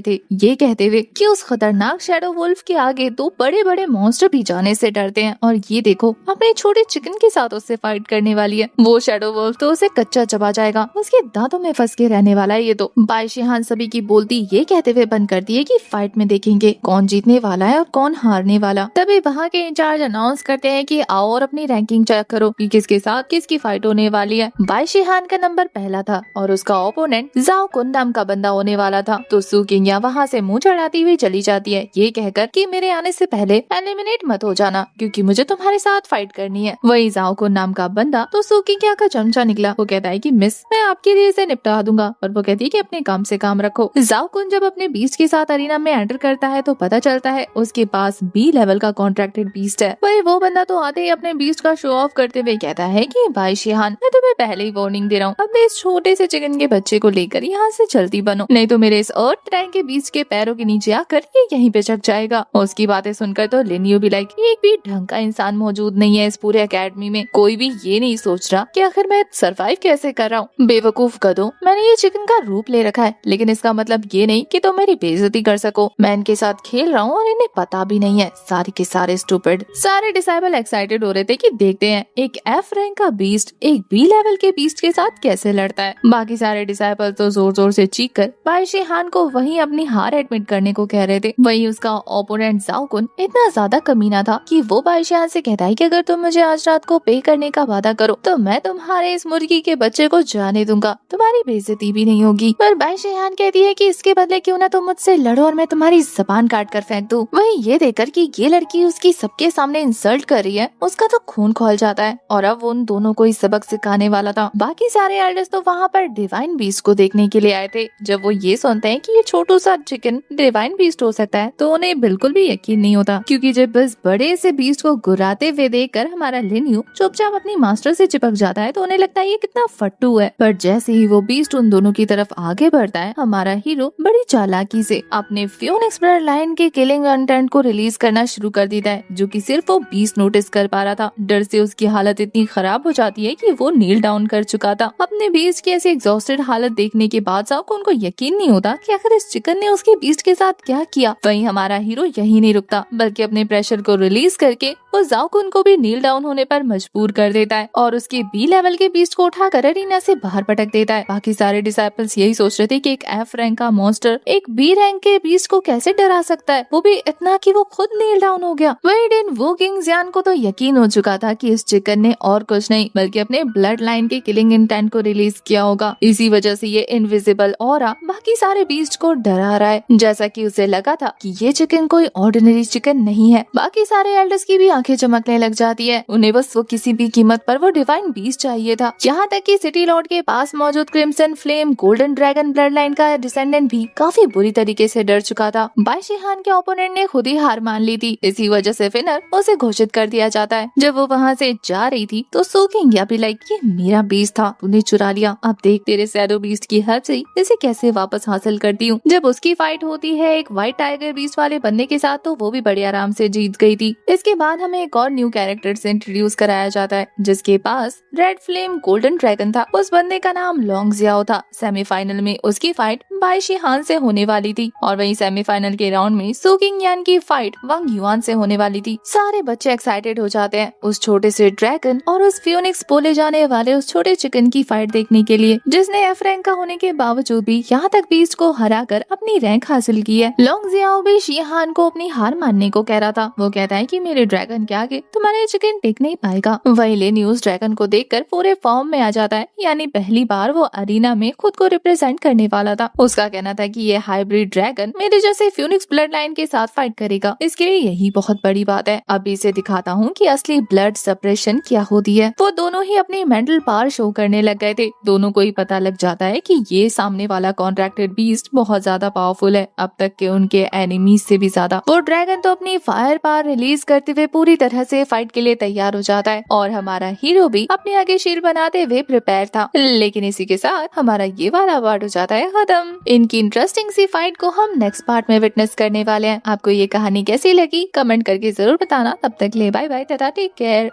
थे, ये कहते हुए कि उस खतरनाक शैडो वुल्फ के आगे तो बड़े बड़े मॉन्स्टर भी जाने से डरते हैं, और ये देखो अपने छोटे चिकन के साथ उससे फाइट करने वाली है। वो शैडो वुल्फ तो उसे कच्चा चबा जाएगा, उसके दांतों में फंस के रहने वाला है ये तो। बाई शिहान सभी की बोलती ये कहते हुए बंद करती है कि फाइट में देखेंगे कौन जीतने वाला है और कौन हारने वाला। तभी वहाँ के इंचार्ज अनाउंस करते हैं कि आओ और अपनी रैंकिंग चेक करो कि किसके साथ किसकी फाइट होने वाली है। बाई शिहान का नंबर पहला था और उसका ओपोनेंट जाओ कुन नाम का बंदा होने वाला था। तो सू किंग-यान वहाँ से मुंह चढ़ाती हुई चली जाती है, ये कहकर कि मेरे आने से पहले एलिमिनेट मत हो जाना, क्योंकि मुझे तुम्हारे साथ फाइट करनी है। वही जाओ कुन नाम का बंदा तो सू किंग-यान का चमचा निकला। वो कहता है कि मिस, मैं आपके लिए इसे निपटा दूंगा, और वो कहती है कि अपने काम से काम रखो। जाओ कुन जब अपने बीस्ट के साथ अरीना में एंटर करता है तो पता चलता है उसके पास बी लेवल का कॉन्ट्रैक्टेड बीस्ट है। वही वो बंदा तो आते ही अपने बीस्ट का शो ऑफ करते हुए कहता है कि बाई शिहान, मैं तुम्हें पहले ही वार्निंग दे रहा हूँ, अपने इस छोटे से चिकन के बच्चे को लेकर यहाँ से जल्दी बनो, नहीं तो मेरे इस अर्थ ट्रैंक के बीच के पैरों के नीचे आकर ये यहीं पे चक जाएगा। उसकी बातें सुनकर तो लिनियो भी लाइक, एक भी ढंग का इंसान मौजूद नहीं है इस पूरे एकेडमी में, कोई भी ये नहीं सोच रहा कि आखिर मैं सरवाइव कैसे कर रहा हूँ। बेवकूफ गधों, मैंने ये चिकन का रूप ले रखा है, लेकिन इसका मतलब ये नहीं कि तुम मेरी बेइज्जती कर सको। मैं इनके साथ खेल रहा हूँ और इन्हें पता भी नहीं है, सारे के सारे स्टूपिड। सारे डिसाइबल एक्साइटेड हो रहे थे कि देखते हैं एक एफ रैंक का बीस्ट एक बी लेवल के बीस्ट के साथ कैसे लड़ता है। बाकी सारे डिसाइबल तो जोर जोर से चीख कर बाई शिहान को वहीं अपनी हार एडमिट करने को कह रहे थे। वहीं उसका ओपोनेंट जाओ कुन इतना ज्यादा कमीना था कि वो बाई शिहान से कहता है कि अगर तुम मुझे आज रात को पे करने का वादा करो तो मैं तुम्हारे इस मुर्गी के बच्चे को जाने दूंगा, तुम्हारी बेइज्जती भी नहीं होगी। पर बाई शिहान कहती है कि इसके बदले क्यों ना तुम मुझसे लड़ो और मैं तुम्हारी जबान काट कर फेंक दूं। वहीं ये देखकर कि ये लड़की उसकी सबके सामने इंसल्ट कर रही है, उसका तो खून खौल जाता है और अब उन दोनों को ही सबक सिखाने वाला था। बाकी सारे एल्डर्स तो वहाँ पर डिवाइन बीस्ट को देखने के लिए आए थे। जब वो ये सुनते हैं कि ये छोटू सा चिकन डिवाइन बीस्ट हो सकता है तो उन्हें बिल्कुल भी यकीन नहीं होता, क्योंकि जब बस बड़े से बीस्ट को गुर्राते हुए देखकर हमारा लिन्यू चुपचाप अपनी मास्टर से चिपक जाता है तो उन्हें लगता है ये कितना फट्टू है। पर जैसे ही वो बीस्ट उन दोनों की तरफ आगे बढ़ता है, हमारा हीरो बड़ी चालाकी से अपने फ्यूनिक्स ब्लड लाइन के किलिंग कंटेंट को रिलीज करना शुरू कर देता है, जो कि सिर्फ वो बीस्ट नोटिस कर पा रहा था। डर से उसकी हालत इतनी खराब हो जाती है कि वो नील डाउन कर चुका था। अपने बीस्ट की ऐसी एग्जॉस्टेड हालत देखने के बाद जाओ उनको यकीन नहीं होता कि आखिर इस चिकन ने उसके बीस्ट के साथ क्या किया। वहीं हमारा हीरो यही नहीं रुकता, बल्कि अपने प्रेशर को रिलीज करके वो जाओकुन को भी नील डाउन होने पर मजबूर कर देता है और उसके बी लेवल के बीस्ट को उठाकर अरीना से बाहर पटक देता है। बाकी सारे डिसाइपल्स यही सोच रहे थे कि एक एफ रैंक का मॉन्स्टर एक बी रैंक के बीस्ट को कैसे डरा सकता है, वो भी इतना कि वो खुद नील डाउन हो गया। वही दिन वो किंग-यान को तो यकीन हो चुका था कि इस चिकन ने और कुछ नहीं बल्कि अपने ब्लड लाइन के किलिंग इंटेंट को रिलीज किया होगा। इसी वजह से ये इनविजिबल ऑरा बाकी सारे बीस्ट को डरा रहा है। जैसा कि उसे लगा था कि ये चिकन चिकन कोई ऑर्डिनरी चिकन नहीं है। बाकी सारे एल्डर्स की भी आंखें चमकने लग जाती है। उन्हें बस वो किसी भी कीमत पर वो डिवाइन बीस्ट चाहिए था। यहाँ तक कि सिटी लॉर्ड के पास मौजूद crimson flame golden dragon blood line का डिसेंडेंट भी काफी बुरी तरीके से डर चुका था। बाई शिहान के ओपोनेंट ने खुद ही हार मान ली थी। इसी वजह से विनर उसे घोषित कर दिया जाता है। जब वो वहाँ से जा रही थी तो सू किंग या भी लाइक ये मेरा बीस्ट था, तूने चुरा लिया, अब देख तेरे शैडो बीस्ट की हेल्प से इसे कैसे वापस हासिल करती हूँ। जब उसकी फाइट होती है एक व्हाइट टाइगर बीस्ट वाले बंदे के साथ तो वो भी बड़े आराम से जीत गई थी। इसके बाद हमें एक और न्यू कैरेक्टर से इंट्रोड्यूस कराया जाता है जिसके पास रेड फ्लेम गोल्डन ड्रैगन था। उस बंदे का नाम लॉन्ग जियाओ था। सेमीफाइनल में उसकी फाइट बाई शिहान से होने वाली थी और वहीं सेमीफाइनल के राउंड में सू किंग यान की फाइट वांग युआन से होने वाली थी। सारे बच्चे एक्साइटेड हो जाते हैं उस छोटे से ड्रैगन और उस फियोनिक्स बोले जाने वाले उस छोटे चिकन की फाइट देखने के लिए जिसने एफ रैंक का होने के बावजूद भी यहाँ तक बीस्ट को हराकर अपनी रैंक हासिल की है। लॉन्ग जियाओ भी शिहान को अपनी हार मानने को कह रहा था। वो कहता है कि मेरे ड्रैगन के आगे तुम्हारे चिकन टिक नहीं पाएगा। वही ले न्यूज ड्रैगन को देखकर पूरे फॉर्म में आ जाता है, यानी पहली बार वो अरीना में खुद को रिप्रेजेंट करने वाला था। उसका कहना था कि ये हाइब्रिड ड्रैगन मेरे जैसे फ्यूनिक्स ब्लड लाइन के साथ फाइट करेगा, इसके लिए यही बहुत बड़ी बात है। अब इसे दिखाता हूँ कि असली ब्लड सप्रेशन क्या होती है। वो दोनों ही अपनी मेंटल पावर शो करने लग गए थे। दोनों को ही पता लग जाता है कि ये सामने वाला कॉन्ट्रैक्टेड बीस्ट बहुत ज्यादा पावरफुल है, अब तक के उनके एनिमीज से भी ज्यादा। वो ड्रैगन तो अपनी फायर पावर रिलीज करते हुए पूरी तरह से फाइट के लिए तैयार हो जाता है और हमारा हीरो भी अपने आगे शील्ड बनाते हुए प्रिपेयर था। लेकिन इसी के साथ हमारा ये वाला पार्ट हो जाता है खत्म। इनकी इंटरेस्टिंग सी फाइट को हम नेक्स्ट पार्ट में विटनेस करने वाले हैं। आपको ये कहानी कैसी लगी कमेंट करके जरूर बताना। तब तक ले bye bye, tata, take care.